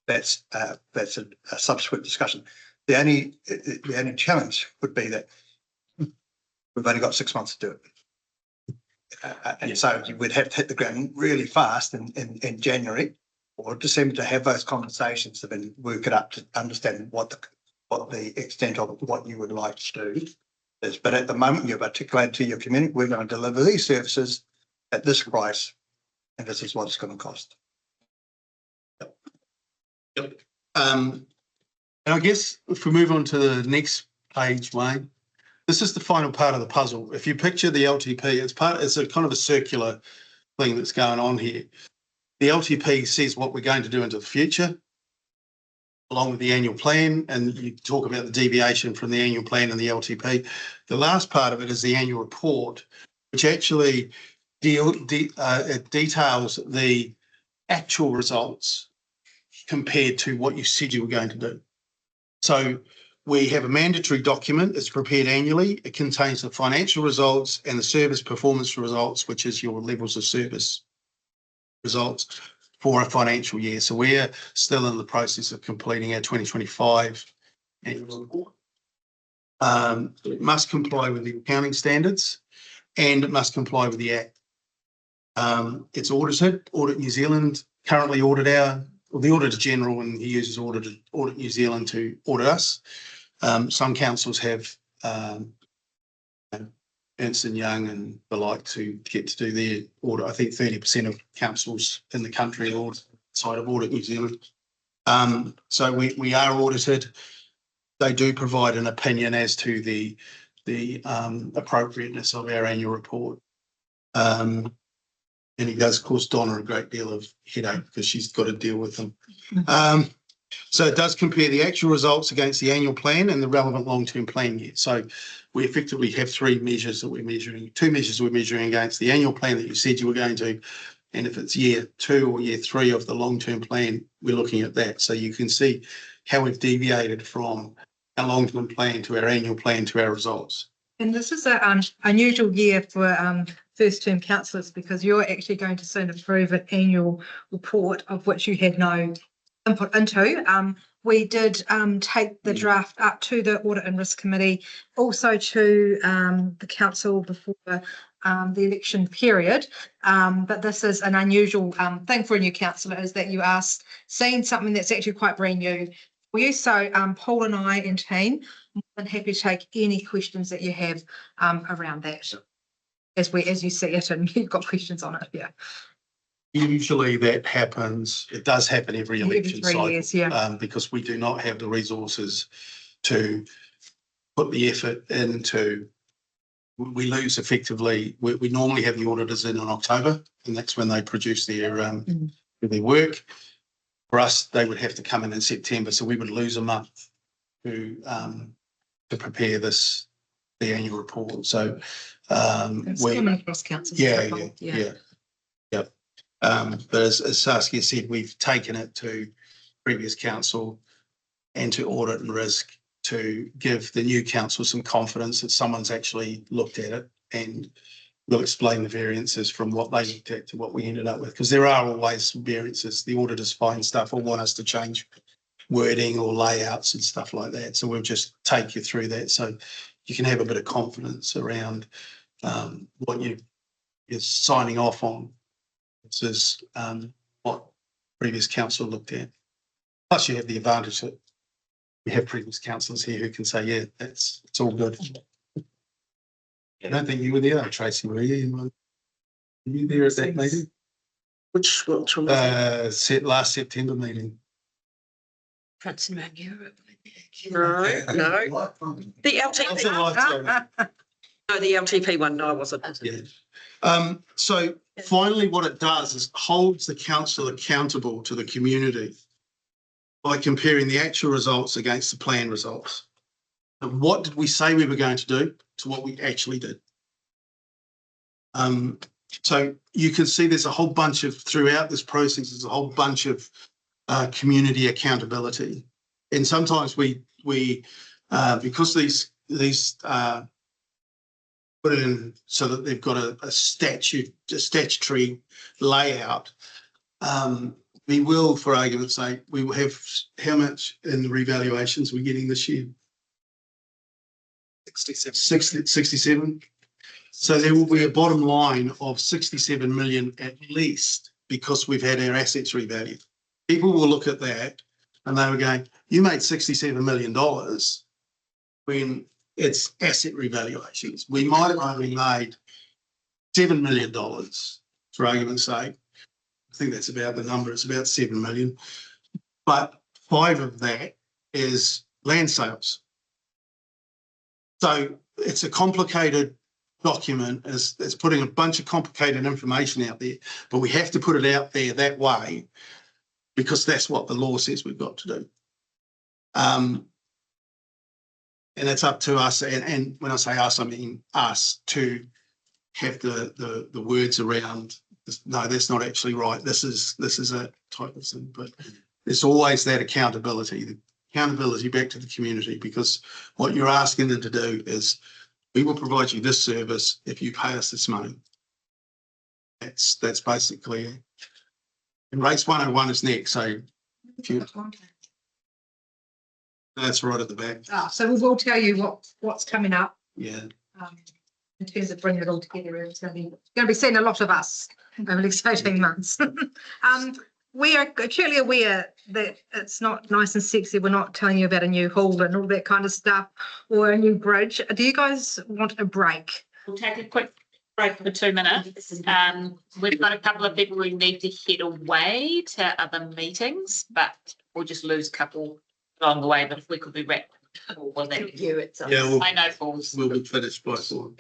that's a subsequent discussion. The only challenge would be that we've only got 6 months to do it. And so you would have to hit the ground really fast in January or December to have those conversations and then work it up to understand what the extent of what you would like to do is. But at the moment, you've articulated to your community, we're going to deliver these services at this price, and this is what it's going to cost. Yep. And I guess if we move on to the next page, Wayne, this is the final part of the puzzle. If you picture the LTP, it's a kind of a circular thing that's going on here. The LTP says what we're going to do into the future, along with the annual plan, and you talk about the deviation from the annual plan and the LTP. The last part of it is the annual report, which actually it details the actual results compared to what you said you were going to do. So we have a mandatory document. It's prepared annually. It contains the financial results and the service performance results, which is your levels of service results for a financial year. So we're still in the process of completing our 2025 annual report. It must comply with the accounting standards and it must comply with the Act. It's audited. Audit New Zealand currently the Auditor General, and he uses Audit New Zealand to audit us. Some councils have Ernst & Young and the like to get to do their audit. I think 30% of councils in the country are outside of Audit New Zealand. So we are audited. They do provide an opinion as to the appropriateness of our annual report. And he does cause Donna a great deal of headache because she's got to deal with them. So it does compare the actual results against the annual plan and the relevant long-term plan year. So we effectively have 3 measures that we're measuring, 2 measures we're measuring against the annual plan that you said you were going to. And if it's year 2 or year 3 of the long-term plan, we're looking at that. So you can see how we've deviated from our long-term plan to our annual plan to our results. And this is an unusual year for first-term councillors because you're actually going to soon approve an annual report of which you had no input into. We did take the draft up to the Audit and Risk Committee, also to the council before the election period. But this is an unusual thing for a new councillor, is that you are seeing something that's actually quite brand new for you. So Paul and I and team more than happy to take any questions that you have around that as you see it, and you've got questions on it. Yeah. Usually that happens. It does happen every election 3 cycle, years, yeah. because we do not have the resources to put the effort into. We lose effectively. We normally have the auditors in October, and that's when they produce their work. For us, they would have to come in September, so we would lose a month to prepare the annual report. So It's common across councils. Yeah. But as Saskia said, we've taken it to previous council and to Audit and Risk to give the new council some confidence that someone's actually looked at it, and we'll explain the variances from what they looked at to what we ended up with, because there are always variances. The auditors find stuff or want us to change wording or layouts and stuff like that. So we'll just take you through that so you can have a bit of confidence around what you're signing off on. This is what previous council looked at. Plus you have the advantage that we have previous councillors here who can say, yeah, it's all good. I don't think you were there, Tracy, were you? Were you there at that meeting? Which one was it? Last September meeting. France and around Europe. No, no. The That's LTP, a lifetime. no, the LTP one, no, I wasn't. Yeah. So finally, what it does is holds the council accountable to the community by comparing the actual results against the plan results. And what did we say we were going to do to what we actually did? So you can see there's a whole bunch of, throughout this process, there's a whole bunch of community accountability. And sometimes we because these put it in so that they've got a statutory layout. We will, for argument's sake, we will have how much in the revaluations we're getting this year? 67. So there will be a bottom line of 67 million at least because we've had our assets revalued. People will look at that and they were going, you made $67 million when it's asset revaluations. We might have only made $7 million, for argument's sake. I think that's about the number. It's about 7 million. But 5 of that is land sales. So it's a complicated document. It's putting a bunch of complicated information out there, but we have to put it out there that way because that's what the law says we've got to do. And it's up to us, and when I say us, I mean us, to have the words around, no, that's not actually right. This is a type of thing, but there's always that accountability back to the community, because what you're asking them to do is, we will provide you this service if you pay us this money. That's basically it. And race 101 is next, so if you, that's right at the back. So we will tell you what's coming up. Yeah. In terms of bringing it all together. It's going to be seeing a lot of us over the next 18 months. We are acutely aware that it's not nice and sexy. We're not telling you about a new hall and all that kind of stuff, or a new bridge. Do you guys want a break? We'll take a quick break for 2 minutes. We've got a couple of people who need to head away to other meetings, but we'll just lose a couple along the way. But if we could be wrapped, well, that, Yeah, I know Paul's. we'll be finished by 4.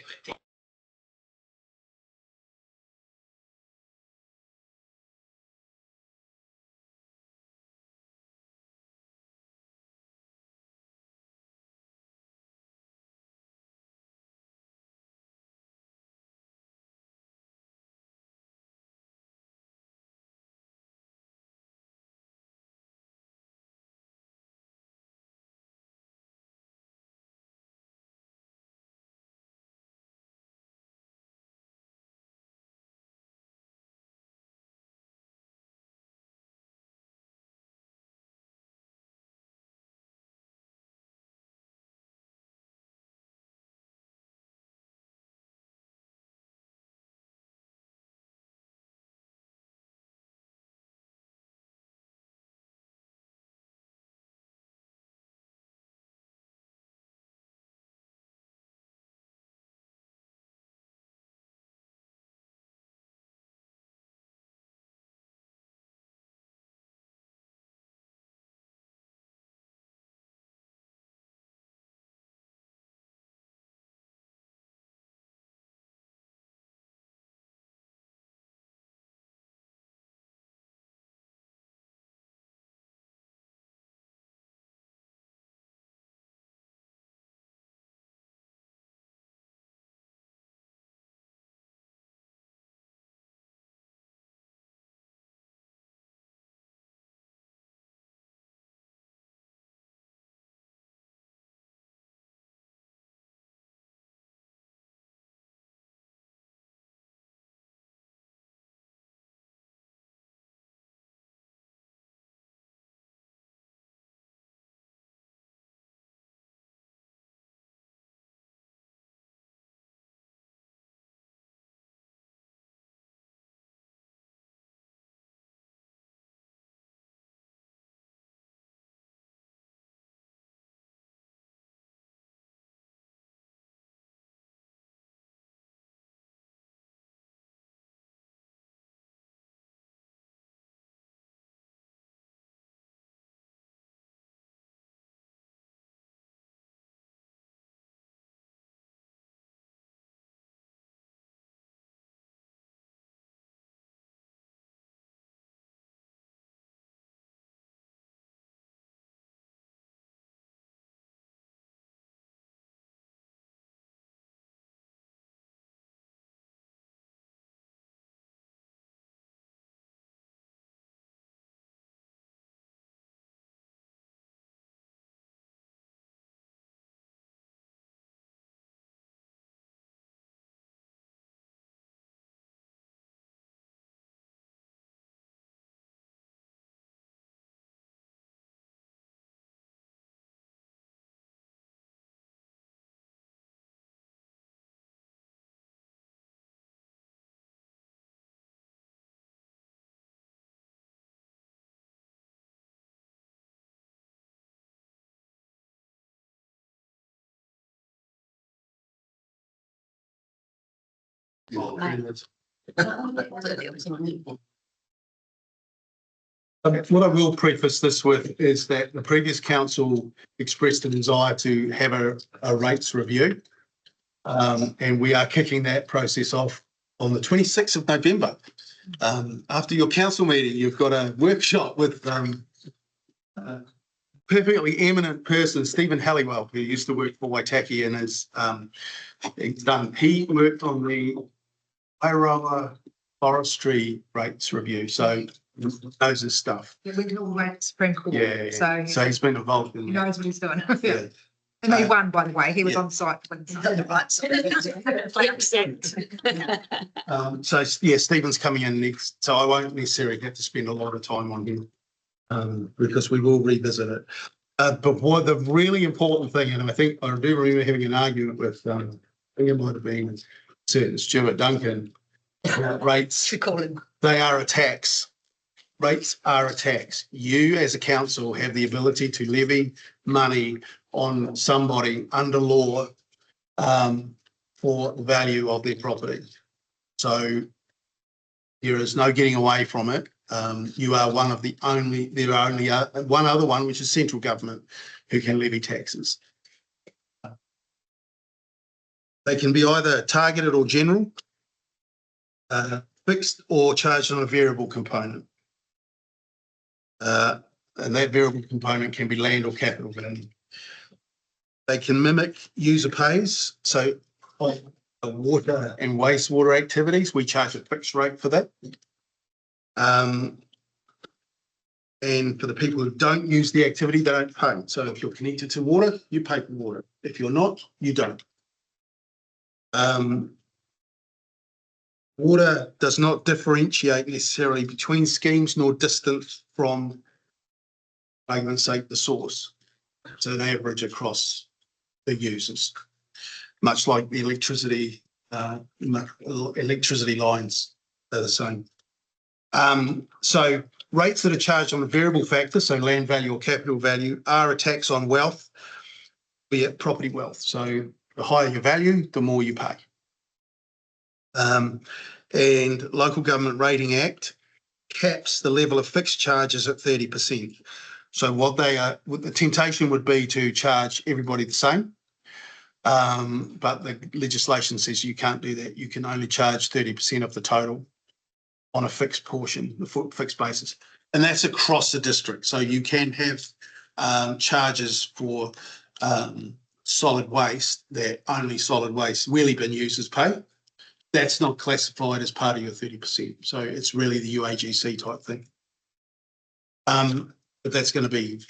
What I will preface this with is that the previous council expressed a desire to have a rates review. And we are kicking that process off on the 26th of November. After your council meeting, you've got a workshop with perfectly eminent person, Stephen Halliwell, who used to work for Waitaki and he worked on the Aroa forestry rates review. So knows his stuff. We can all wait Supreme Court. Yeah. So So he's been involved in he that. knows what he's doing. Yeah. And he won, by the way. He was Yeah. on site. So yeah, Stephen's coming in next, so I won't necessarily have to spend a lot of time on him because we will revisit it. But what the really important thing, and I think I do remember having an argument with, I think it might have been certain Stuart Duncan, about rates. Should call him. They are a tax. Rates are a tax. You as a council have the ability to levy money on somebody under law for the value of their property. So there is no getting away from it. You are one of the only, there are only one other one, which is central government, who can levy taxes. They can be either targeted or general, fixed or charged on a variable component. And that variable component can be land or capital value. They can mimic user pays. So on water and wastewater activities, we charge a fixed rate for that. And for the people who don't use the activity, they don't pay. So if you're connected to water, you pay for water. If you're not, you don't. Water does not differentiate necessarily between schemes nor distance from, for argument's sake, the source. It's an average across the users, much like the electricity lines are the same. So rates that are charged on a variable factor, so land value or capital value, are a tax on wealth, be it property wealth. So the higher your value, the more you pay. And Local Government Rating Act caps the level of fixed charges at 30%. So what the temptation would be to charge everybody the same. But the legislation says you can't do that. You can only charge 30% of the total on a fixed portion, the fixed basis. And that's across the district. So you can have charges for solid waste that only solid waste wheelie bin users pay. That's not classified as part of your 30%. So it's really the UAGC type thing. But that's going to be,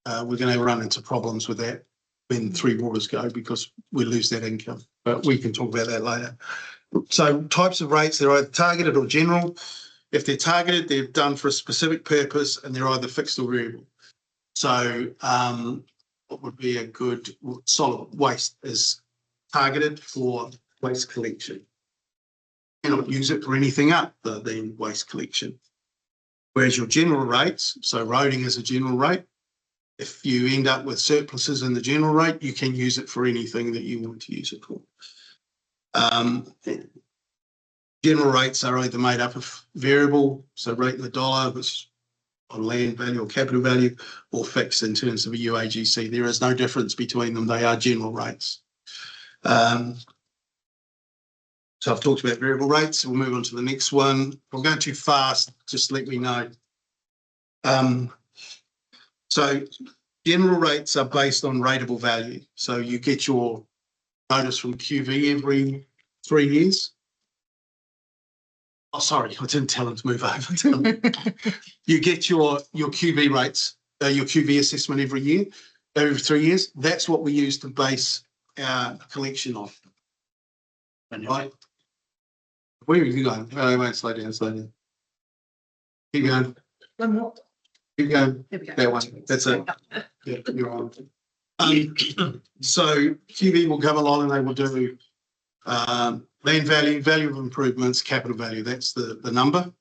we're going to run into problems with that when Three Waters go because we lose that income. But we can talk about that later. So types of rates, they're either targeted or general. If they're targeted, they're done for a specific purpose and they're either fixed or variable. So what would be a good solid waste is targeted for waste collection. You cannot use it for anything other than waste collection. Whereas your general rates, so roading is a general rate. If you end up with surpluses in the general rate, you can use it for anything that you want to use it for. General rates are either made up of variable, so rate in the dollar, which on land value or capital value, or fixed in terms of a UAGC. There is no difference between them. They are general rates. So I've talked about variable rates. We'll move on to the next one. If I'm going too fast, just let me know. So general rates are based on rateable value. So you get your notice from QV every 3 years. Oh, sorry, I didn't tell him to move over. You get your QV rates, your QV assessment every 3 years. That's what we use to base our collection on. Right? Where are you going? Oh, wait, slow down. Keep going. One more. Keep going. There we go. That one. That's it. Yeah, you're on. So QV will come along and they will do land value, value of improvements, capital value. That's the number.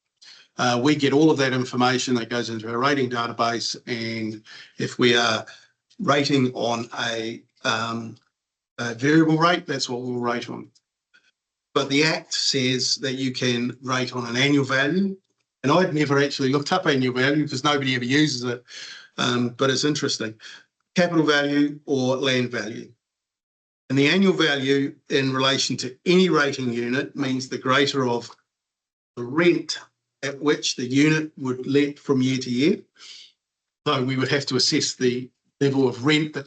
We get all of that information that goes into our rating database, and if we are rating on a variable rate, that's what we'll rate on. But the Act says that you can rate on an annual value. And I'd never actually looked up annual value because nobody ever uses it. But it's interesting. Capital value or land value. And the annual value in relation to any rating unit means the greater of the rent at which the unit would let from year to year. So we would have to assess the level of rent that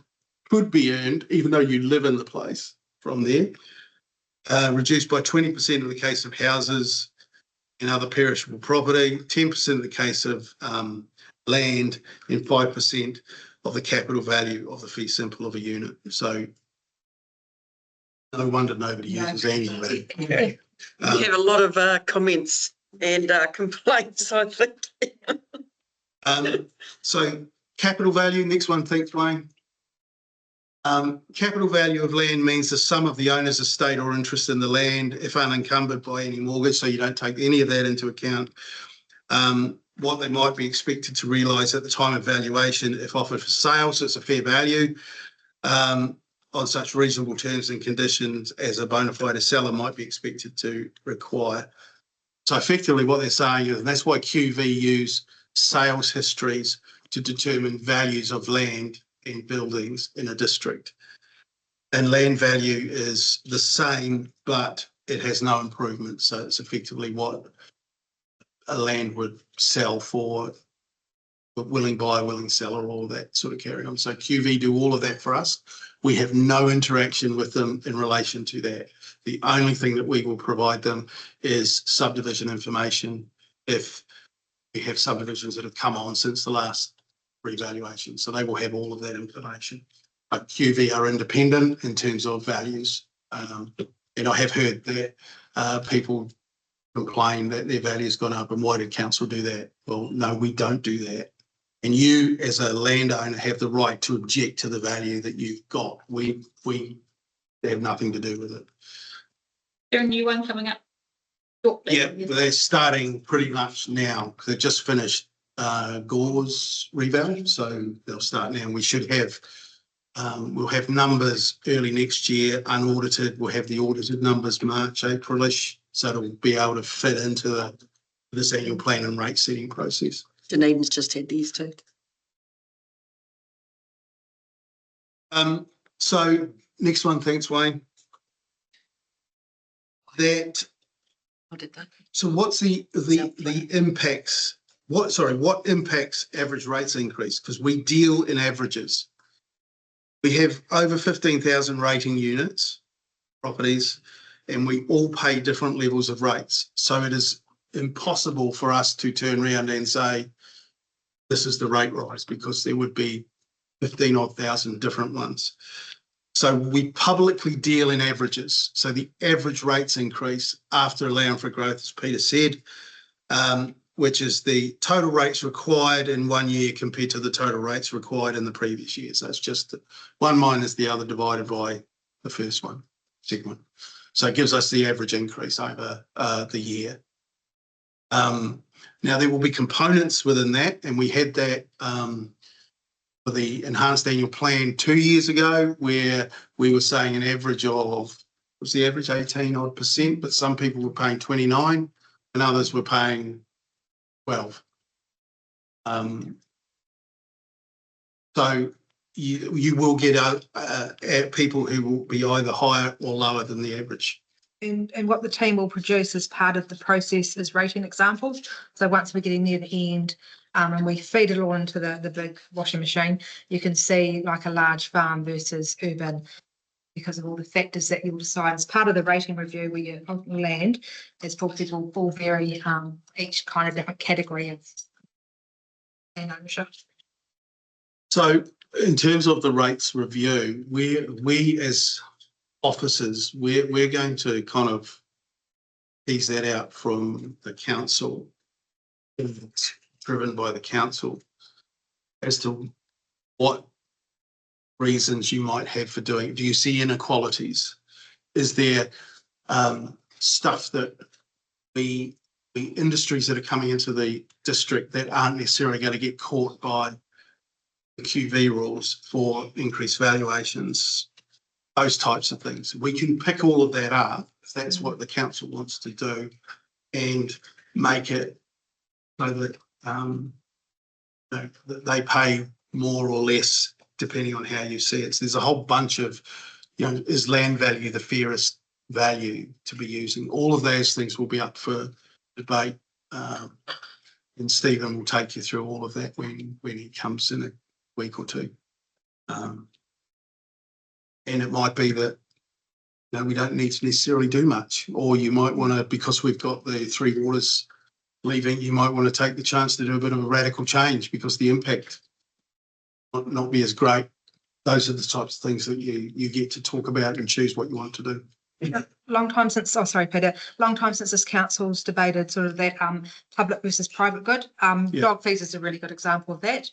could be earned, even though you live in the place from there. Reduced by 20% in the case of houses and other perishable property, 10% in the case of land, and 5% of the capital value of the fee simple of a unit. So no wonder nobody uses annual value. We have a lot of comments and complaints, I think. So capital value, next one, thanks, Wayne. Capital value of land means the sum of the owner's estate or interest in the land if unencumbered by any mortgage, so you don't take any of that into account. What they might be expected to realise at the time of valuation if offered for sale, so it's a fair value on such reasonable terms and conditions as a bona fide seller might be expected to require. So effectively what they're saying is, and that's why QV use sales histories to determine values of land and buildings in a district. And land value is the same, but it has no improvement. So it's effectively what a land would sell for, willing buyer, willing seller, all that sort of carry on. So QV do all of that for us. We have no interaction with them in relation to that. The only thing that we will provide them is subdivision information if we have subdivisions that have come on since the last revaluation. So they will have all of that information. But QV are independent in terms of values. And I have heard that people complain that their value's gone up and why did council do that? Well, no, we don't do that. And you as a landowner have the right to object to the value that you've got. We have nothing to do with it. There a new one coming up shortly? Yeah, they're starting pretty much now because they've just finished Gore's reval, so they'll start now. And we should have, we'll have numbers early next year, unaudited. We'll have the audited numbers March, April-ish, so it'll be able to fit into this annual plan and rate setting process. Dunedin's just had these two. So next one, thanks, Wayne. What did they? So what's the impacts? What impacts average rates increase? Because we deal in averages. We have over 15,000 rating units, properties, and we all pay different levels of rates. So it is impossible for us to turn around and say, this is the rate rise, because there would be 15,000 different ones. So we publicly deal in averages. So the average rates increase after allowing for growth, as Peter said, which is the total rates required in 1 year compared to the total rates required in the previous year. So it's just one minus the other divided by the first one, second one. So it gives us the average increase over the year. Now there will be components within that, and we had that for the enhanced annual plan 2 years ago, where we were saying an average of, was the average 18% but some people were paying 29 and others were paying 12. So you will get people who will be either higher or lower than the average. And what the team will produce as part of the process is rating examples. So once we're getting near the end and we feed it all into the big washing machine, you can see like a large farm versus urban, because of all the factors that you will decide as part of the rating review where you land, as people will vary each kind of different category of land ownership. So in terms of the rates review, we as officers, we're going to kind of tease that out from the council, driven by the council, as to what reasons you might have for doing. Do you see inequalities? Is there stuff that the industries that are coming into the district that aren't necessarily going to get caught by the QV rules for increased valuations? Those types of things. We can pick all of that up if that's what the council wants to do, and make it so that, that they pay more or less depending on how you see it. So there's a whole bunch of, is land value the fairest value to be using? All of those things will be up for debate. And Stephen will take you through all of that when he comes in a week or two. And it might be that, we don't need to necessarily do much, or you might want to, because we've got the Three Waters leaving, you might want to take the chance to do a bit of a radical change because the impact might not be as great. Those are the types of things that you get to talk about and choose what you want to do. Long time since this council's debated sort of that public versus private good. Dog fees is a really good example of that.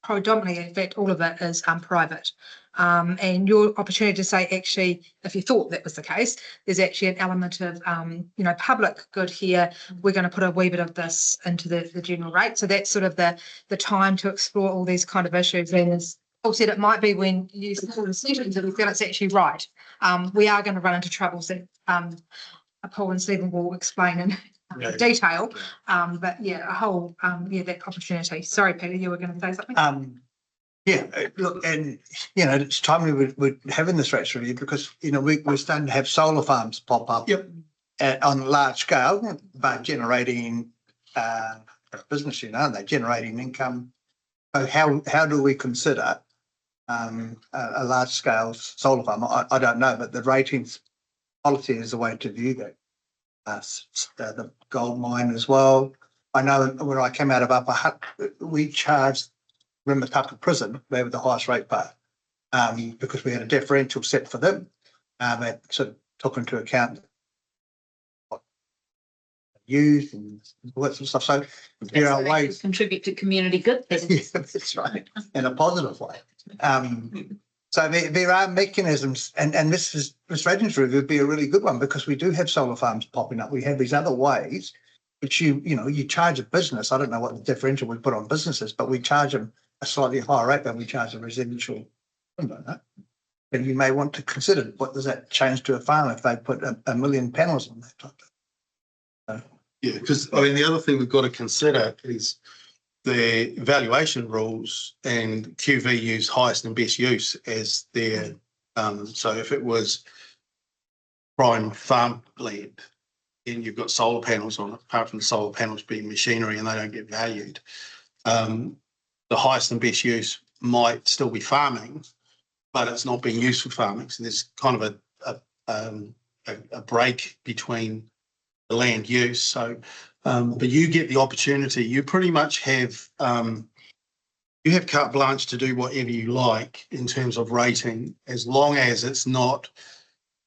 Predominantly, in fact, all of it is private. And your opportunity to say, actually, if you thought that was the case, there's actually an element of, public good here. We're going to put a wee bit of this into the general rate. So that's sort of the time to explore all these kind of issues. And as Paul said, it might be when you support decisions that we feel it's actually right. We are going to run into troubles that Paul and Stephen will explain in detail. But yeah, a whole that opportunity. Sorry, Peter, you were going to say something. Look, and it's timely we're having this rates review because we're starting to have solar farms pop up on a large scale, but generating business, they're generating income. So how do we consider a large scale solar farm? I don't know, but the ratings policy is the way to view that. The gold mine as well. I know when I came out of Upper Hutt, we charged Rimutaka Prison, they were the highest rate payer, because we had a differential set for them. That sort of took into account what used and all that sort of stuff. So there are ways contribute to community good. that's right, in a positive way. So there are mechanisms, and this ratings review would be a really good one because we do have solar farms popping up. We have these other ways, which you charge a business. I don't know what the differential we put on businesses, but we charge them a slightly higher rate than we charge a residential. And you may want to consider what does that change to a farm if they put a million panels on that type of. Yeah, because the other thing we've got to consider is the valuation rules, and QV use highest and best use as their. So if it was prime farmland and you've got solar panels on it, apart from the solar panels being machinery and they don't get valued, the highest and best use might still be farming, but it's not being used for farming. So there's kind of a break between the land use. So, but you get the opportunity. You pretty much have you have carte blanche to do whatever you like in terms of rating, as long as it's not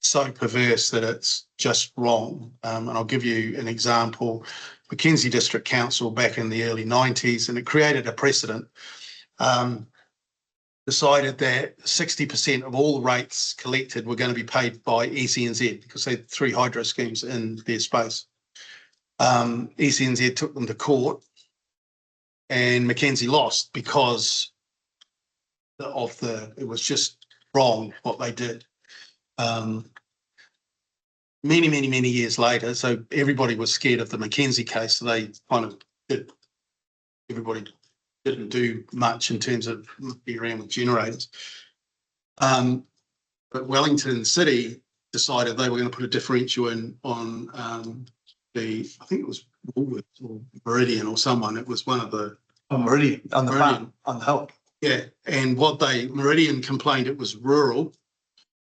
so perverse that it's just wrong. And I'll give you an example. Mackenzie District Council back in the early 90s, and it created a precedent, decided that 60% of all the rates collected were going to be paid by ECNZ because they had 3 hydro schemes in their space. ECNZ took them to court and Mackenzie lost because it was just wrong what they did. Many years later, so everybody was scared of the Mackenzie case, so they kind of everybody didn't do much in terms of be around with generators. But Wellington City decided they were going to put a differential in on I think it was Woolworths or Meridian or someone. It was one of the Meridian on the farm on the hill. Yeah, and Meridian complained it was rural,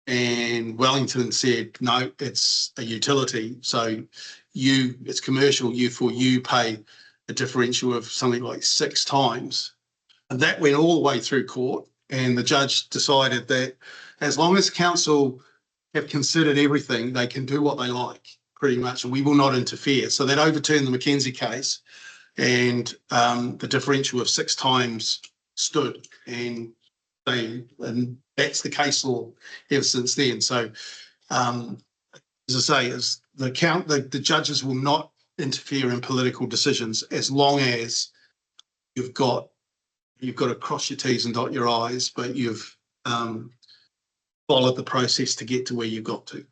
and Wellington said no, it's a utility, so it's commercial. You pay a differential of something like 6 times, and that went all the way through court. And the judge decided that as long as council have considered everything, they can do what they like, pretty much, and we will not interfere. So that overturned the Mackenzie case, and the differential of 6 times stood, and that's the case law ever since then. So, as I say, is the judges will not interfere in political decisions as long as you've got to cross your T's and dot your I's, but you've followed the process to get to where you've got to.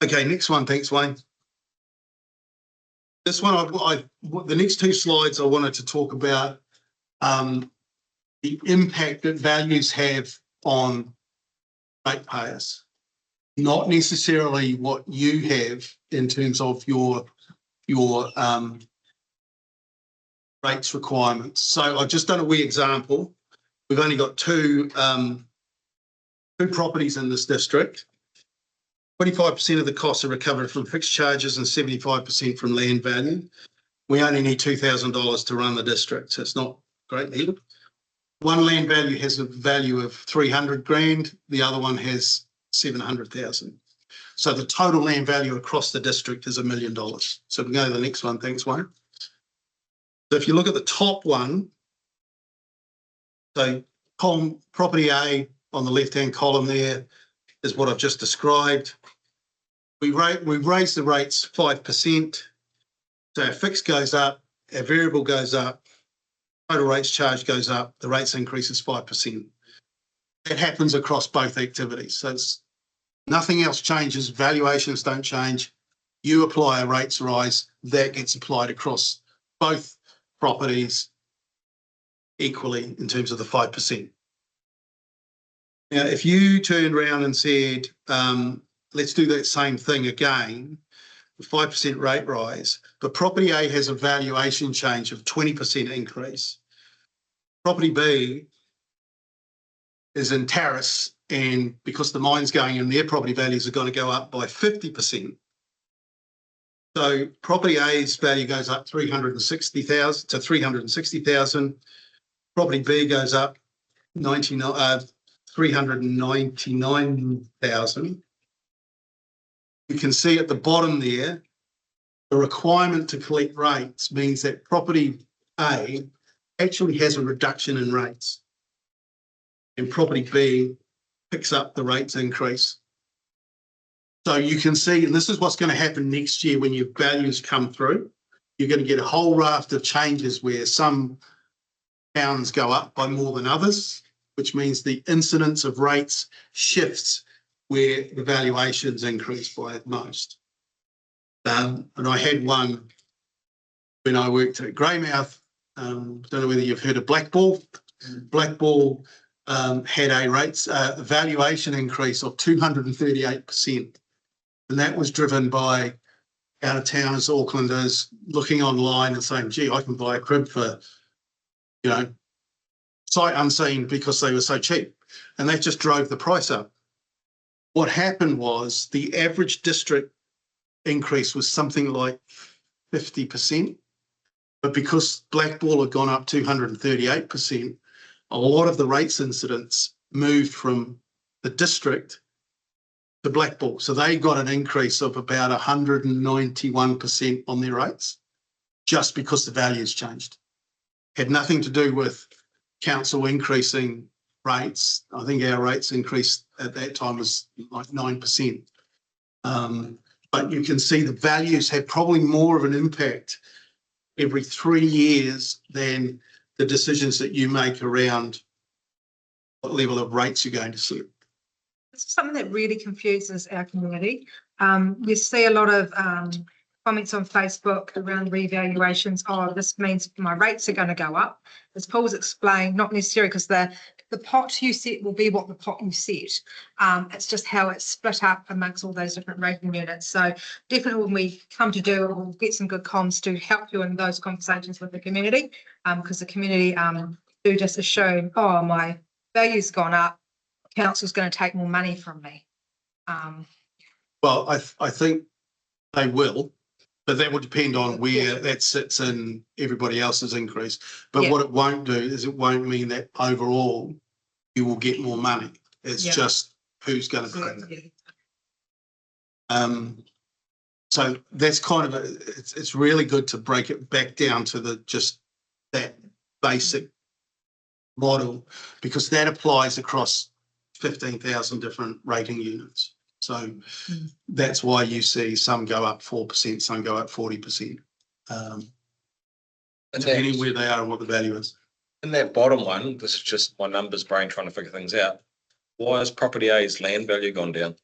Okay, next one. Thanks, Wayne. This one, the next two slides I wanted to talk about the impact that values have on ratepayers, not necessarily what you have in terms of your rates requirements. So I've just done a wee example. We've only got two properties in this district. 25% of the costs are recovered from fixed charges and 75% from land value. We only need $2,000 to run the district, so it's not great either. One land value has a value of 300 grand, the other one has 700,000. So the total land value across the district is $1 million. So we can go to the next one. Thanks, Wayne. So if you look at the top one, so column property A on the left-hand column there is what I've just described. We've raised the rates 5%. So our fixed goes up, our variable goes up, total rates charged goes up, the rates increase is 5%. That happens across both activities. So it's nothing else changes, valuations don't change. You apply a rates rise, that gets applied across both properties equally in terms of the 5%. Now, if you turned around and said, let's do that same thing again, the 5% rate rise, but property A has a valuation change of 20% increase. Property B is in Terrace, and because the mine's going in, their property values are going to go up by 50%. So property A's value goes up 360,000 to 360,000. Property B goes up 399,000. You can see at the bottom there, the requirement to collect rates means that property A actually has a reduction in rates, and property B picks up the rates increase. So you can see, and this is what's going to happen next year when your values come through. You're going to get a whole raft of changes where some towns go up by more than others, which means the incidence of rates shifts where the valuations increase by most. And I had one when I worked at Greymouth. Don't know whether you've heard of Blackball. Blackball had a valuation increase of 238%. And that was driven by out-of-towners, Aucklanders, looking online and saying, gee, I can buy a crib for, sight unseen because they were so cheap. And that just drove the price up. What happened was the average district increase was something like 50%. But because Blackball had gone up 238%, a lot of the rates incidents moved from the district to Blackball. So they got an increase of about 191% on their rates just because the values changed. Had nothing to do with council increasing rates. I think our rates increased at that time was like 9%. But you can see the values have probably more of an impact every 3 years than the decisions that you make around what level of rates you're going to see. It's something that really confuses our community. We see a lot of comments on Facebook around revaluations. Oh, this means my rates are going to go up. As Paul's explained, not necessarily because the pot you set will be what the pot you set. It's just how it's split up amongst all those different rating units. So definitely when we come to do it, we'll get some good comms to help you in those conversations with the community, because the community do just assume, oh, my value's gone up, council's going to take more money from me. Well, I think they will, but that will depend on where that sits in everybody else's increase. But what it won't do is it won't mean that overall you will get more money. It's just who's going to pay it. So that's kind of it's really good to break it back down to just that basic model, because that applies across 15,000 different rating units. So that's why you see some go up 4%, some go up 40%, depending where they are and what the value is. In that bottom one, this is just my numbers brain trying to figure things out. Why has property A's land value gone down?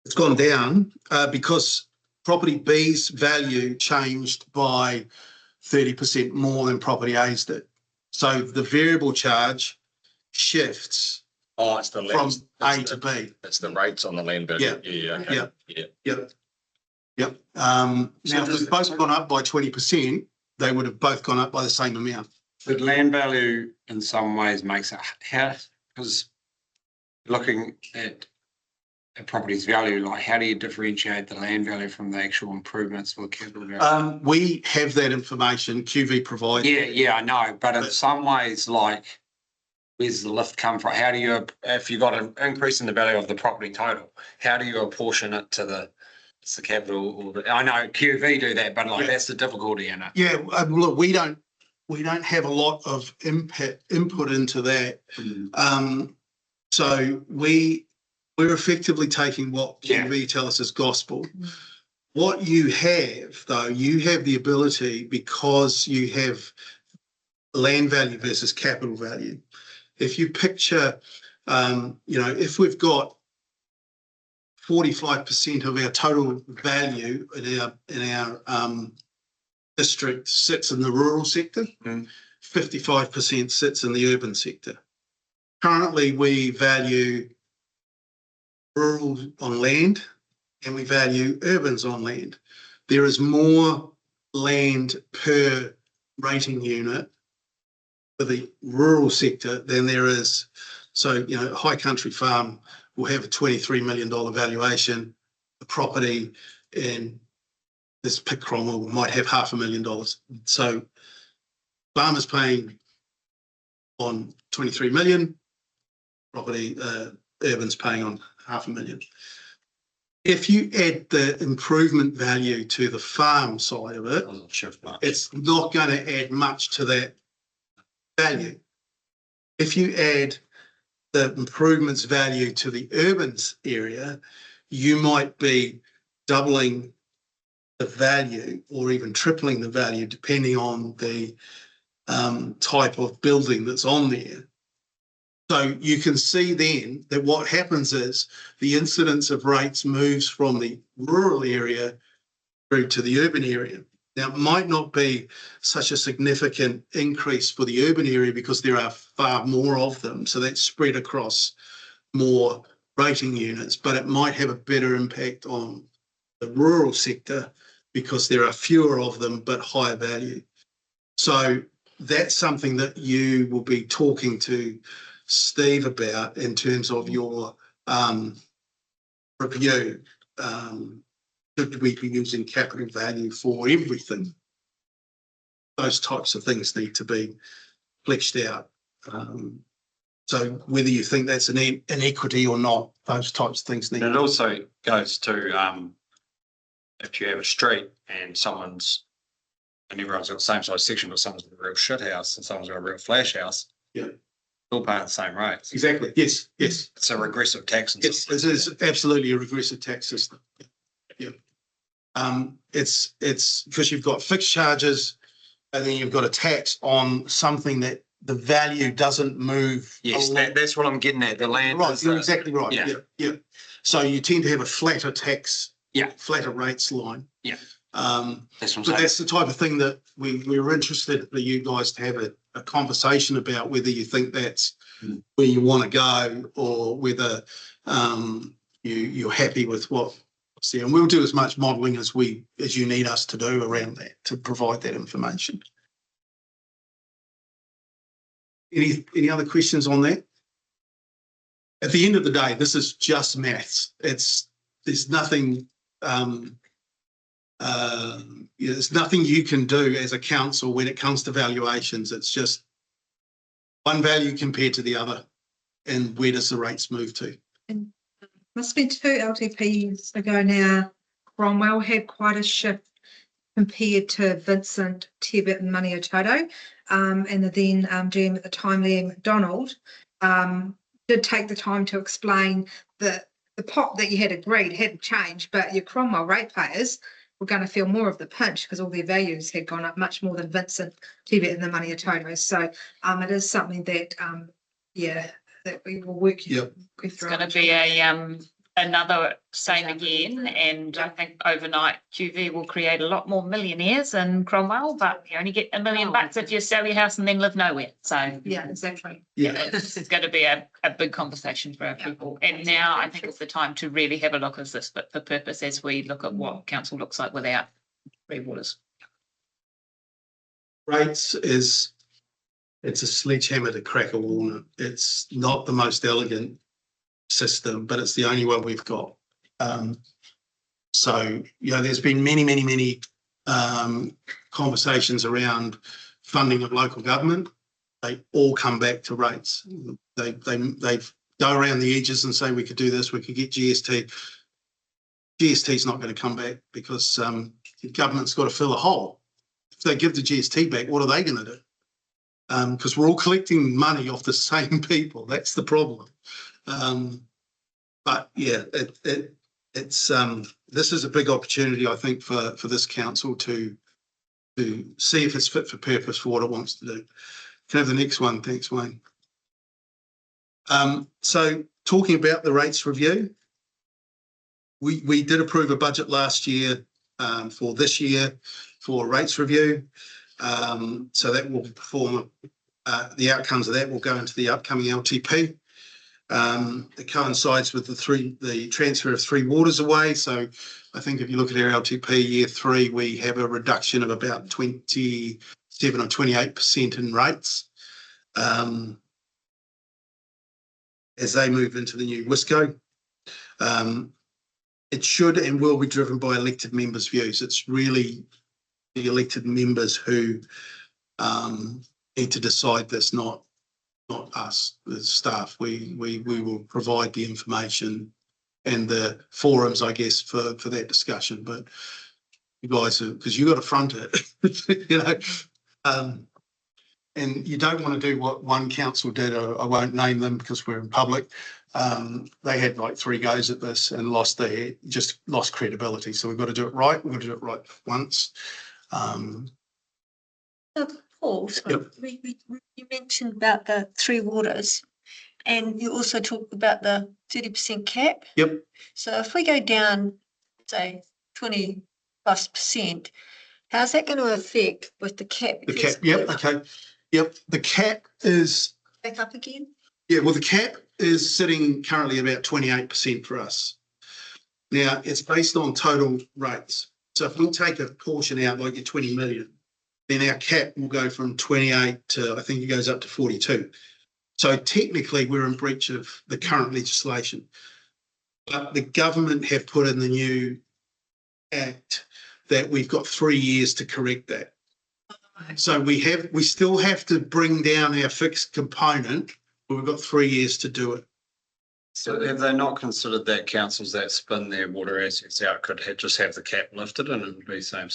It's gone down because property B's value changed by 30% more than property A's did. So the variable charge shifts Oh, it's the from land. A to B. It's the rates on the land value. Yeah. Okay. Yep. Now, if they've both gone up by 20%, they would have both gone up by the same amount. But land value in some ways makes it how, because looking at a property's value, like how do you differentiate the land value from the actual improvements for the capital value? We have that information, QV provides. Yeah, I know, but in some ways, like, where's the lift come from? How do you, if you got an increase in the value of the property total, how do you apportion it to the capital? Or the, I know QV do that, but like that's the difficulty in it. Yeah, look, we don't have a lot of input into that. So we're effectively taking what QV tell us is gospel. What you have, though, you have the ability, because you have land value versus capital value. If you picture, if we've got 45% of our total value in our district sits in the rural sector, 55% sits in the urban sector. Currently, we value rural on land and we value urbans on land. There is more land per rating unit for the rural sector than there is. So, High Country Farm will have a $23 million valuation. The property in this Pitt Cromwell might have $500,000. So farmers paying on 23 million, property urban's paying on $500,000. If you add the improvement value to the farm side of it, it's not going to add much to that value. If you add the improvements value to the urban area, you might be doubling the value or even tripling the value depending on the type of building that's on there. So you can see then that what happens is the incidence of rates moves from the rural area through to the urban area. Now, it might not be such a significant increase for the urban area because there are far more of them. So that's spread across more rating units, but it might have a better impact on the rural sector because there are fewer of them, but higher value. So that's something that you will be talking to Steve about in terms of your review. Should we be using capital value for everything? Those types of things need to be fleshed out. So whether you think that's an inequity or not, those types of things need. And it also goes to if you have a street and everyone's got the same size section, but someone's got a real shit house and someone's got a real flash house. Yeah. All paying the same rates. Exactly. Yes. It's a regressive tax. Yes, it is absolutely a regressive tax system. Yeah. It's because you've got fixed charges and then you've got a tax on something that the value doesn't move. Yes, that's what I'm getting at. The land. Right, you're exactly right. Yeah. So you tend to have a flatter tax. Yeah. Flatter rates line. Yeah. That's the type of thing that we were interested for you guys to have a conversation about whether you think that's where you want to go or whether you're happy with what's there. And we'll do as much modelling as you need us to do around that to provide that information. Any other questions on that? At the end of the day, this is just maths. There's nothing. There's nothing you can do as a council when it comes to valuations. It's just one value compared to the other, and where does the rates move to? And must be 2 LTPs ago now. Cromwell had quite a shift compared to Vincent, Tebbutt and Maniatoto. And then GM at the time, Liam McDonald, did take the time to explain that the pot that you had agreed hadn't changed, but your Cromwell ratepayers were going to feel more of the pinch because all their values had gone up much more than Vincent, Tebbutt and the Maniatoto. So it is something that, that we will work you through. It's going to be a another same again, and I think overnight QV will create a lot more millionaires in Cromwell, but you only get $1 million if you sell your house and then live nowhere. So Yeah, exactly. this is going to be a big conversation for our people. And now I think it's the time to really have a look at this fit for purpose as we look at what council looks like without Three Waters. Rates it's a sledgehammer to crack a walnut. It's not the most elegant system, but it's the only one we've got. So, you know, there's been many conversations around funding of local government. They all come back to rates. They go around the edges and say we could do this, we could get GST. GST is not going to come back because the government's got to fill a hole. If they give the GST back, what are they going to do? Because we're all collecting money off the same people. That's the problem. But yeah, it's this is a big opportunity, I think, for this council to see if it's fit for purpose for what it wants to do. Can I have the next one? Thanks, Wayne. So talking about the rates review, we did approve a budget last year for this year for rates review. So that will perform, the outcomes of that will go into the upcoming LTP. It coincides with the transfer of Three Waters away. So I think if you look at our LTP year 3, we have a reduction of about 27 or 28% in rates as they move into the new WISCO. It should and will be driven by elected members' views. It's really the elected members who need to decide this, not us, the staff. We will provide the information and the forums, I guess, for that discussion. But you guys, because you got to front it, you know, and you don't want to do what one council did. I won't name them because we're in public. They had like 3 goes at this and lost credibility. So we've got to do it right. We've got to do it right once. Paul, so you mentioned about the Three Waters and you also talked about the 30% cap. Yep. So if we go down, say, 20+%, how's that going to affect with the cap? The cap, yep, okay. Yep, the cap is... Back up again? Yeah, well, the cap is sitting currently about 28% for us. Now, it's based on total rates. So if we take a portion out, like your 20 million, then our cap will go from 28 to, I think it goes up to 42. So technically we're in breach of the current legislation. But the government have put in the new act that we've got 3 years to correct that. So we still have to bring down our fixed component, but we've got 3 years to do it. So have they not considered that councils that spin their water assets out could just have the cap lifted and it would be same?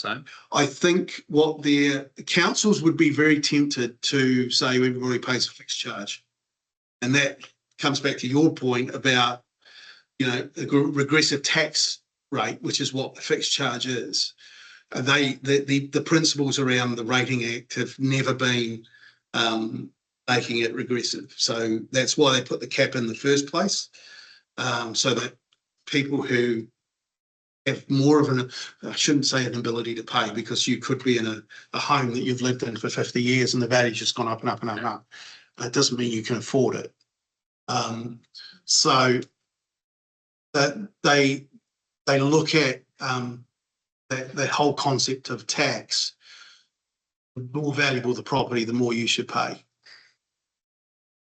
I think what their councils would be very tempted to say everybody pays a fixed charge. And that comes back to your point about, you know, the regressive tax rate, which is what the fixed charge is. The principles around the Rating Act have never been making it regressive. So that's why they put the cap in the first place, so that people who have more of an, I shouldn't say an ability to pay, because you could be in a home that you've lived in for 50 years and the value's just gone up and up and up and up. That doesn't mean you can afford it. So that they look at that whole concept of tax. The more valuable the property, the more you should pay.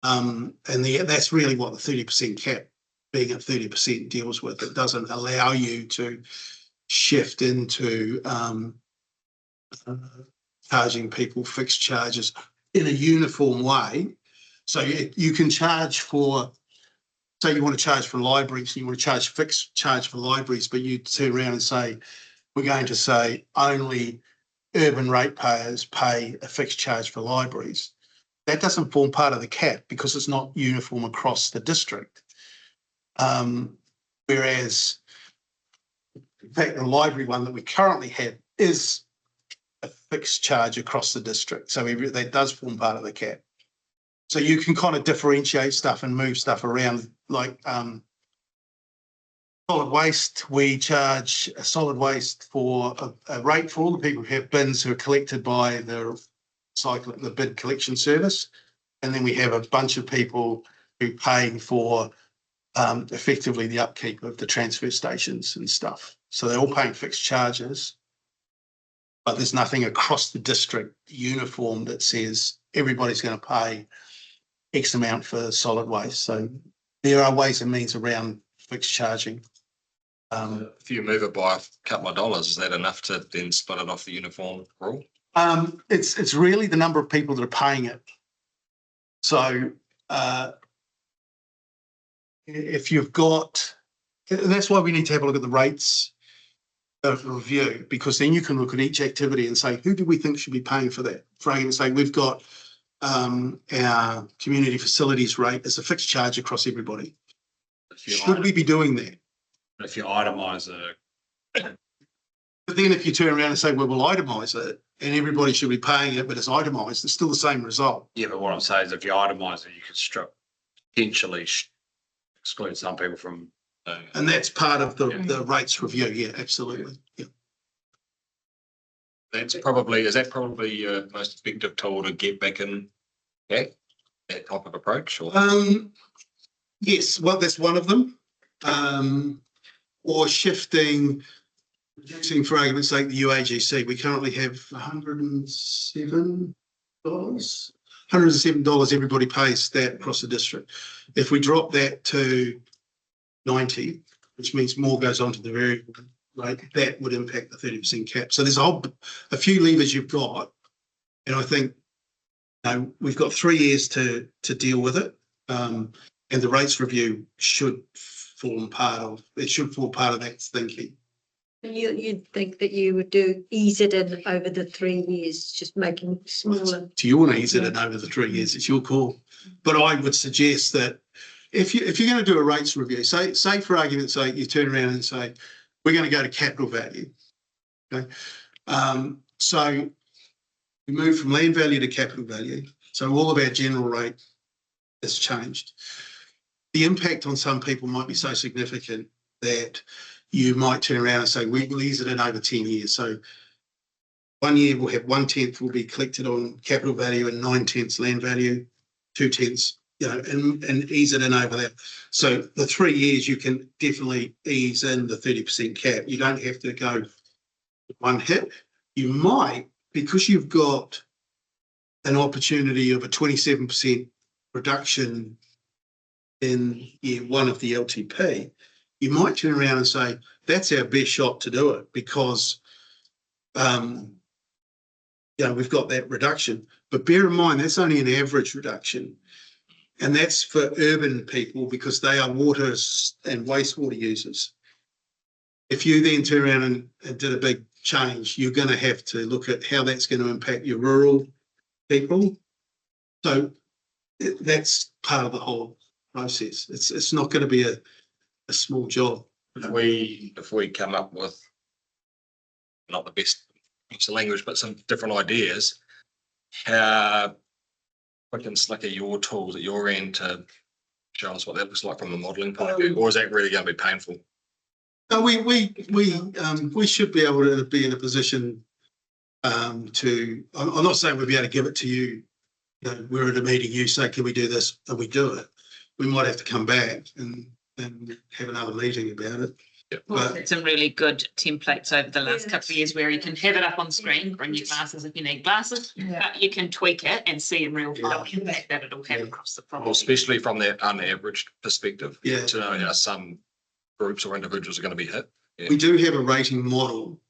And that's really what the 30% cap, being at 30%, deals with. It doesn't allow you to shift into charging people fixed charges in a uniform way. So you can charge for, say you want to charge for libraries, you want to charge fixed charge for libraries, but you turn around and say, we're going to say only urban ratepayers pay a fixed charge for libraries. That doesn't form part of the cap because it's not uniform across the district. Whereas, in fact, the library one that we currently have is a fixed charge across the district. So that does form part of the cap. So you can kind of differentiate stuff and move stuff around, like Solid waste, we charge a solid waste for a rate for all the people who have bins who are collected by the bin collection service. And then we have a bunch of people who pay for effectively the upkeep of the transfer stations and stuff. So they're all paying fixed charges, but there's nothing across the district uniform that says everybody's going to pay X amount for solid waste. So there are ways and means around fixed charging. If you move it by a couple of dollars, is that enough to then split it off the uniform rule? It's really the number of people that are paying it. So if you've got, that's why we need to have a look at the rates review, because then you can look at each activity and say, who do we think should be paying for that? For argument's sake, we've got our community facilities rate as a fixed charge across everybody. Should we be doing that? If you itemise it. But then if you turn around and say, well, we'll itemise it and everybody should be paying it, but it's itemised, it's still the same result. Yeah, but what I'm saying is if you itemise it, you could potentially exclude some people from. And that's part of the rates review. Yeah, absolutely. Yeah. Is that probably your most effective tool to get back in that type of approach? Or? Yes, well, that's one of them. Or reducing, for argument's sake, the UAGC. We currently have $107. $107 everybody pays that across the district. If we drop that to 90, which means more goes on to the variable rate, that would impact the 30% cap. So there's a few levers you've got, and I think we've got 3 years to deal with it, and the rates review should form part of that thinking. You'd think that you would ease it in over the 3 years, just making it smaller. Do you want to ease it in over the 3 years? It's your call. But I would suggest that if you're going to do a rates review, say for argument's sake, you turn around and say, we're going to go to capital value. Okay. So we move from land value to capital value. So all of our general rate has changed. The impact on some people might be so significant that you might turn around and say, we will ease it in over 10 years. So 1 year we'll have 1/10 will be collected on capital value and 9/10 land value, 2/10, and ease it in over that. So the 3 years you can definitely ease in the 30% cap. You don't have to go one hit. You might, because you've got an opportunity of a 27% reduction in year one of the LTP, you might turn around and say, that's our best shot to do it because, we've got that reduction. But bear in mind, that's only an average reduction. And that's for urban people because they are water and wastewater users. If you then turn around and did a big change, you're going to have to look at how that's going to impact your rural people. So that's part of the whole process. It's not going to be a small job. If we come up with not the best use of language, but some different ideas, how quick and slick are your tools at your end to show us what that looks like from a modelling point of view, or is that really going to be painful? No, we should be able to be in a position to. I'm not saying we'll be able to give it to you. We're at a meeting. You say, "Can we do this?" and we do it. We might have to come back and have another meeting about it. Well, it's some really good templates over the last couple of years where you can have it up on screen, bring your glasses if you need glasses, but you can tweak it and see in real time the impact that it'll have across the property. Well, especially from that unaveraged perspective, Yeah. to know how some groups or individuals are going to be hit. Yeah. We do have a rating model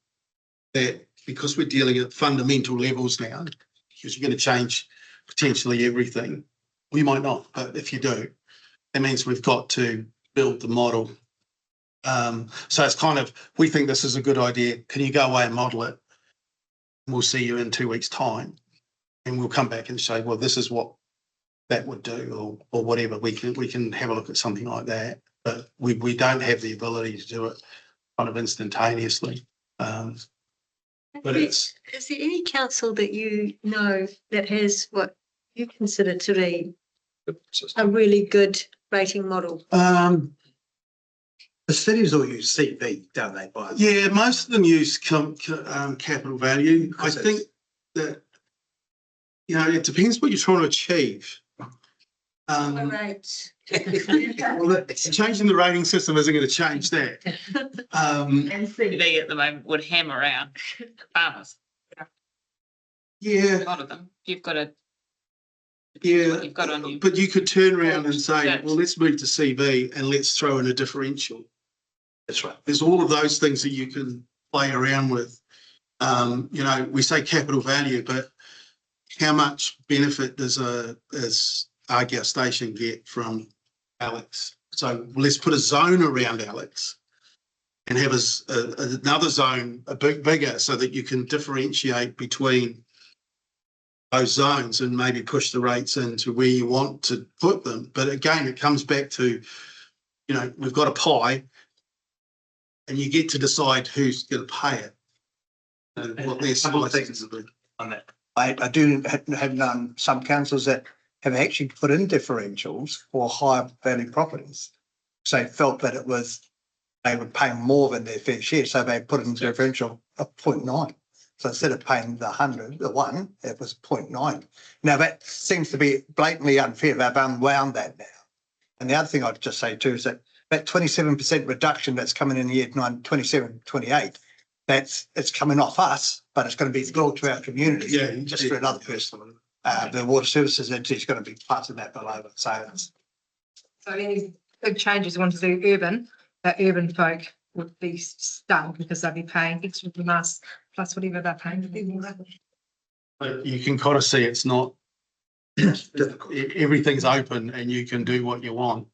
that, because we're dealing at fundamental levels now, because you're going to change potentially everything. We might not, but if you do, that means we've got to build the model. So it's kind of, we think this is a good idea. Can you go away and model it? We'll see you in 2 weeks' time, and we'll come back and say, well, this is what that would do, or whatever. We can have a look at something like that, but we don't have the ability to do it kind of instantaneously. But is there any council that you know that has what you consider to be a really good rating model? The cities all use CV, don't they, by? Yeah, most of them use capital value. I think that, you know, it depends what you're trying to achieve. Right. Well, changing the rating system isn't going to change that. And CV at the moment would hammer out farmers, Yeah, a lot of them. You've got to, yeah, what you've got on you. but you could turn around and say, Yeah. well, let's move to CV and let's throw in a differential. That's right. There's all of those things that you can play around with. You know, we say capital value, but how much benefit does Argyll Station get from Alex? So let's put a zone around Alex and have another zone a bit bigger so that you can differentiate between those zones and maybe push the rates into where you want to put them. But again, it comes back to, you know, we've got a pie and you get to decide who's going to pay it. And what their slices will be. On that. I do have known some councils that have actually put in differentials for higher value properties. So they felt that they were paying more than their fair share, so they put in differential of 0.9. So instead of paying the 100, the one, it was 0.9. Now that seems to be blatantly unfair. They've unwound that now. And the other thing I'd just say too is that 27% reduction that's coming in the year 27, 28, it's coming off us, but it's going to be billed to our community. Yeah, just for another person. The water services entity is going to be part of that below it. So any big changes you want to do urban, the urban folk would be stuck because they'll be paying extra from us plus whatever they're paying for their water. But you can kind of see it's not difficult. Everything's open and you can do what you want.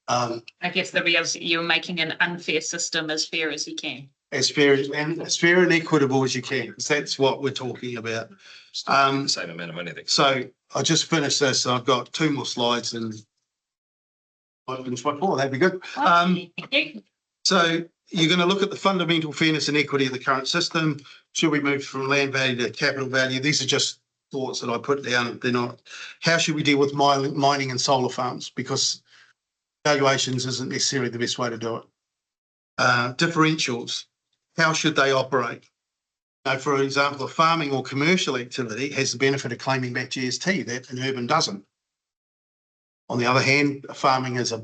I guess the reality, you're making an unfair system as fair as you can. As fair and equitable as you can, because that's what we're talking about. Same amount of money. So I just finished this. I've got 2 more slides and I finished my 4. That'd be good. So you're going to look at the fundamental fairness and equity of the current system. Should we move from land value to capital value? These are just thoughts that I put down. They're not. How should we deal with mining and solar farms? Because valuations isn't necessarily the best way to do it. Differentials. How should they operate? Now, for example, a farming or commercial activity has the benefit of claiming back GST that an urban doesn't. On the other hand, farming is a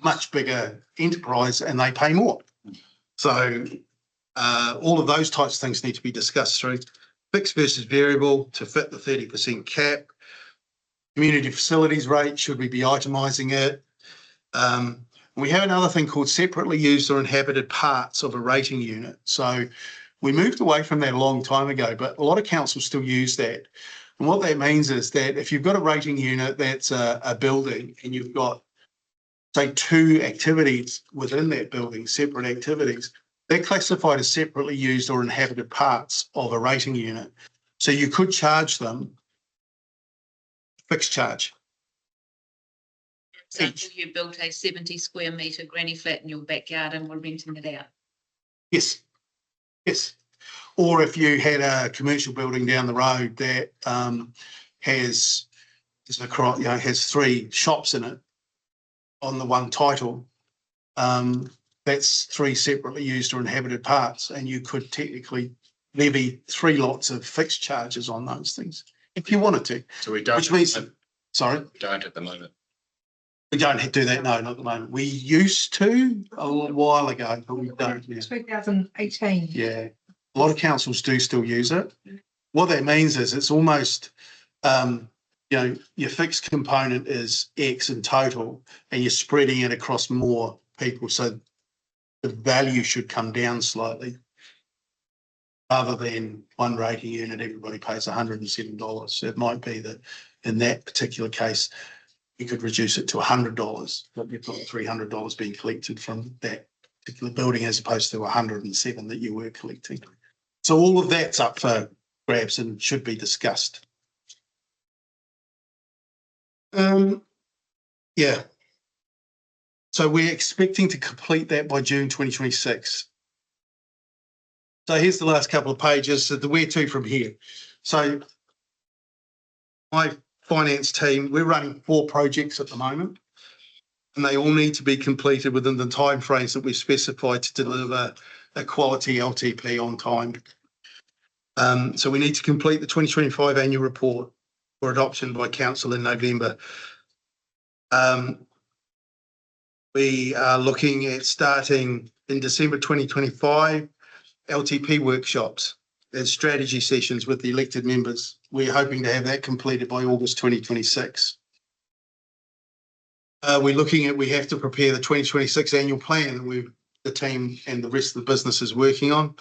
much bigger enterprise and they pay more. So all of those types of things need to be discussed through. Fixed versus variable to fit the 30% cap. Community facilities rate, should we be itemising it? We have another thing called separately used or inhabited parts of a rating unit. So we moved away from that a long time ago, but a lot of councils still use that. And what that means is that if you've got a rating unit that's a building and you've got, say, 2 activities within that building, separate activities, they're classified as separately used or inhabited parts of a rating unit. So you could charge them fixed charge. So you built a 70 square metre granny flat in your backyard and were renting it out. Yes, yes. Or if you had a commercial building down the road that has 3 shops in it on the one title, that's 3 separately used or inhabited parts, and you could technically levy 3 lots of fixed charges on those things if you wanted to. So we don't. Which means, sorry, Don't at the moment. we don't do that. No, not at the moment. We used to a while ago, but we don't now. 2018. Yeah, a lot of councils do still use it. What that means is it's almost, your fixed component is X in total, and you're spreading it across more people. So the value should come down slightly. Other than one rating unit, everybody pays $107. So it might be that in that particular case, you could reduce it to $100, but you've got $300 being collected from that particular building as opposed to 107 that you were collecting. So all of that's up for grabs and should be discussed. Yeah. So we're expecting to complete that by June 2026. So here's the last couple of pages, so the where to from here. So my finance team, we're running 4 projects at the moment. And they all need to be completed within the timeframes that we've specified to deliver a quality LTP on time. So we need to complete the 2025 annual report for adoption by council in November. We are looking at starting in December 2025 LTP workshops and strategy sessions with the elected members. We're hoping to have that completed by August 2026. We have to prepare the 2026 annual plan that the team and the rest of the business is working on.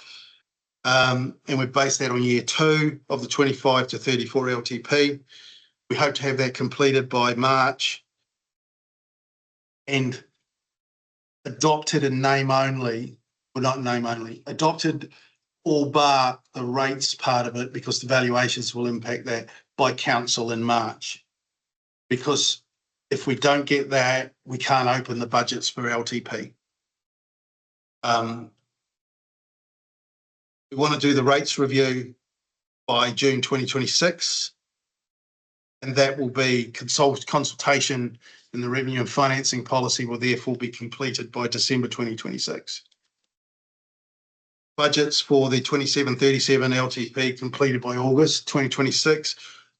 And we've based that on year 2 of the 25 to 34 LTP. We hope to have that completed by March and adopted in name only, well, not name only, adopted all bar the rates part of it, because the valuations will impact that, by council in March. Because if we don't get that, we can't open the budgets for LTP. We want to do the rates review by June 2026. And that will be consultation in the revenue and financing policy will therefore be completed by December 2026. Budgets for the 27-37 LTP completed by August 2026.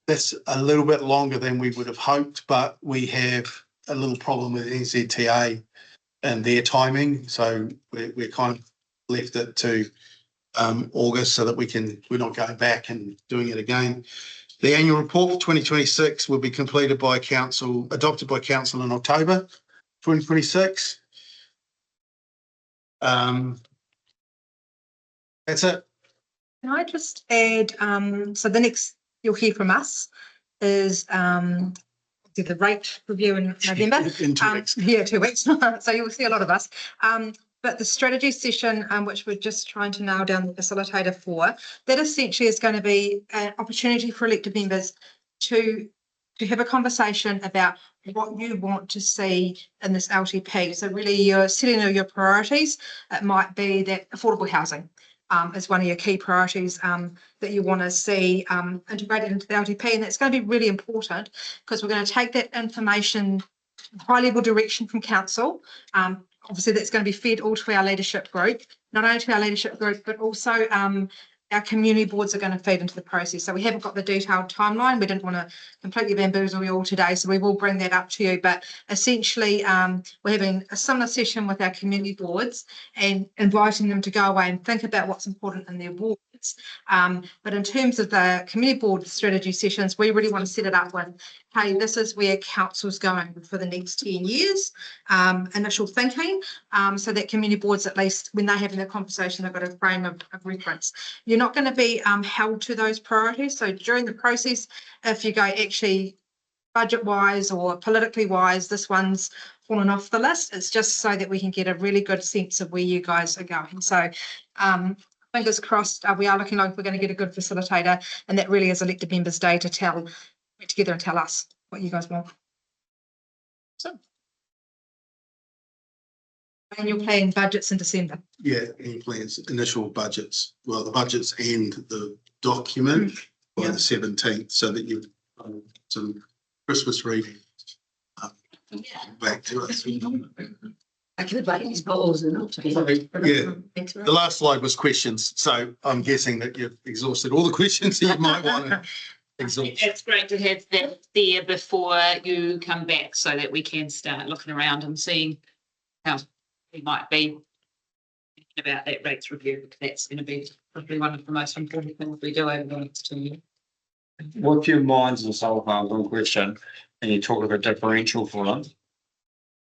That's a little bit longer than we would have hoped, but we have a little problem with NZTA and their timing. So we're kind of left it to August so that we're not going back and doing it again. The annual report for 2026 will be completed by council, adopted by council in October 2026. That's it. Can I just add, so the next you'll hear from us is the rate review in November. In 2 weeks. Yeah, 2 weeks. So you'll see a lot of us. But the strategy session, which we're just trying to nail down the facilitator for, that essentially is going to be an opportunity for elected members to have a conversation about what you want to see in this LTP. So really you're setting your priorities. It might be that affordable housing is one of your key priorities that you want to see integrated into the LTP. And that's going to be really important because we're going to take that information, high level direction from council. Obviously, that's going to be fed all to our leadership group, not only to our leadership group, but also our community boards are going to feed into the process. So we haven't got the detailed timeline. We didn't want to completely bamboozle you all today, so we will bring that up to you. But essentially, we're having a similar session with our community boards and inviting them to go away and think about what's important in their wards. But in terms of the community board strategy sessions, we really want to set it up with, hey, this is where council's going for the next 10 years, initial thinking, so that community boards, at least when they're having a conversation, they've got a frame of reference. You're not going to be held to those priorities. So during the process, if you go actually budget-wise or politically wise, this one's fallen off the list, it's just so that we can get a really good sense of where you guys are going. So fingers crossed, we are looking like we're going to get a good facilitator, and that really is elected members' day to get together and tell us what you guys want. So, annual plan budgets in December. Yeah, any plans, initial budgets. Well, the budgets and the document by the 17th, so that you some Christmas reading back to us. I can invite these bottles and not to. Yeah, the last slide was questions, so I'm guessing that you've exhausted all the questions that you might want to exhaust. It's great to have that there before you come back so that we can start looking around and seeing how we might be thinking about that rates review. That's going to be probably one of the most important things we do over the next 2 years. With your mines and solar farms, one question, and you talk of a differential for them.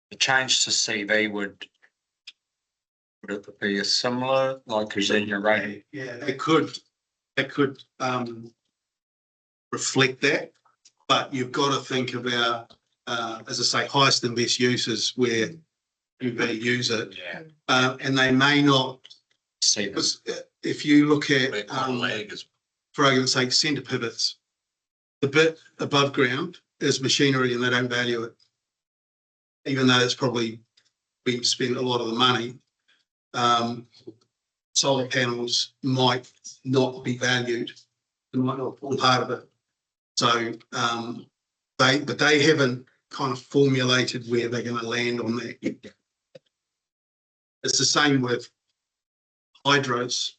The change to CV would it be a similar, like is in your rate? Yeah, it could reflect that, but you've got to think about, as I say, highest and best uses where you better use it. Yeah. And they may not See this. If you look at, for argument's sake, centre pivots, the bit above ground is machinery and they don't value it. Even though it's probably been spent a lot of the money, solar panels might not be valued. They might not form part of it. So they haven't kind of formulated where they're going to land on that yet. It's the same with hydros.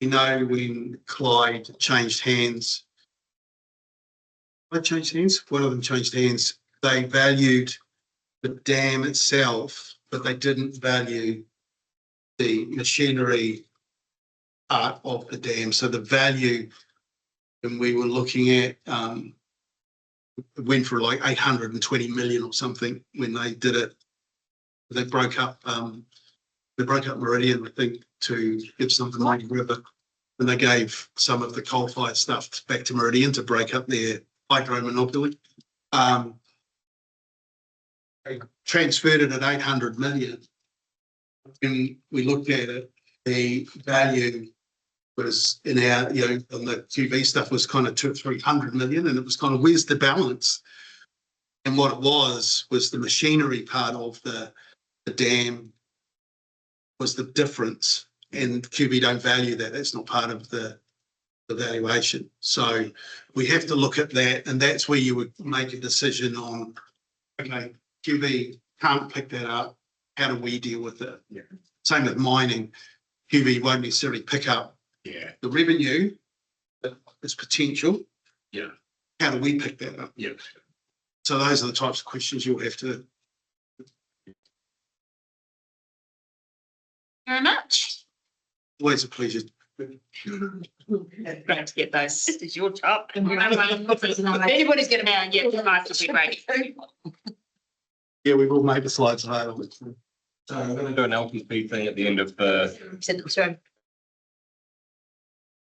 You know, when Clyde changed hands, one of them changed hands, they valued the dam itself, but they didn't value the machinery part of the dam. So the value, and we were looking at, it went for like 820 million or something when they did it. They broke up Meridian, I think, to give some to Mighty River. And they gave some of the coal-fired stuff back to Meridian to break up their hydro monopoly. They transferred it at 800 million. When we looked at it, the value was in our, you know, on the QV stuff was kind of 200 or 300 million, and it was kind of, where's the balance? And what it was the machinery part of the dam was the difference, and QV don't value that. That's not part of the valuation. So we have to look at that, and that's where you would make a decision on, okay, QV can't pick that up. How do we deal with it? Yeah. Same with mining. QV won't necessarily pick up the revenue, but its potential. Yeah. How do we pick that up? Yeah. So those are the types of questions you'll have to. Very much. Always a pleasure. Great to get those. This is your job. Anybody's going to be, yeah, life would be great. Yeah, we will make the slides available. So I'm going to do an LPP thing at the end of the Send it through.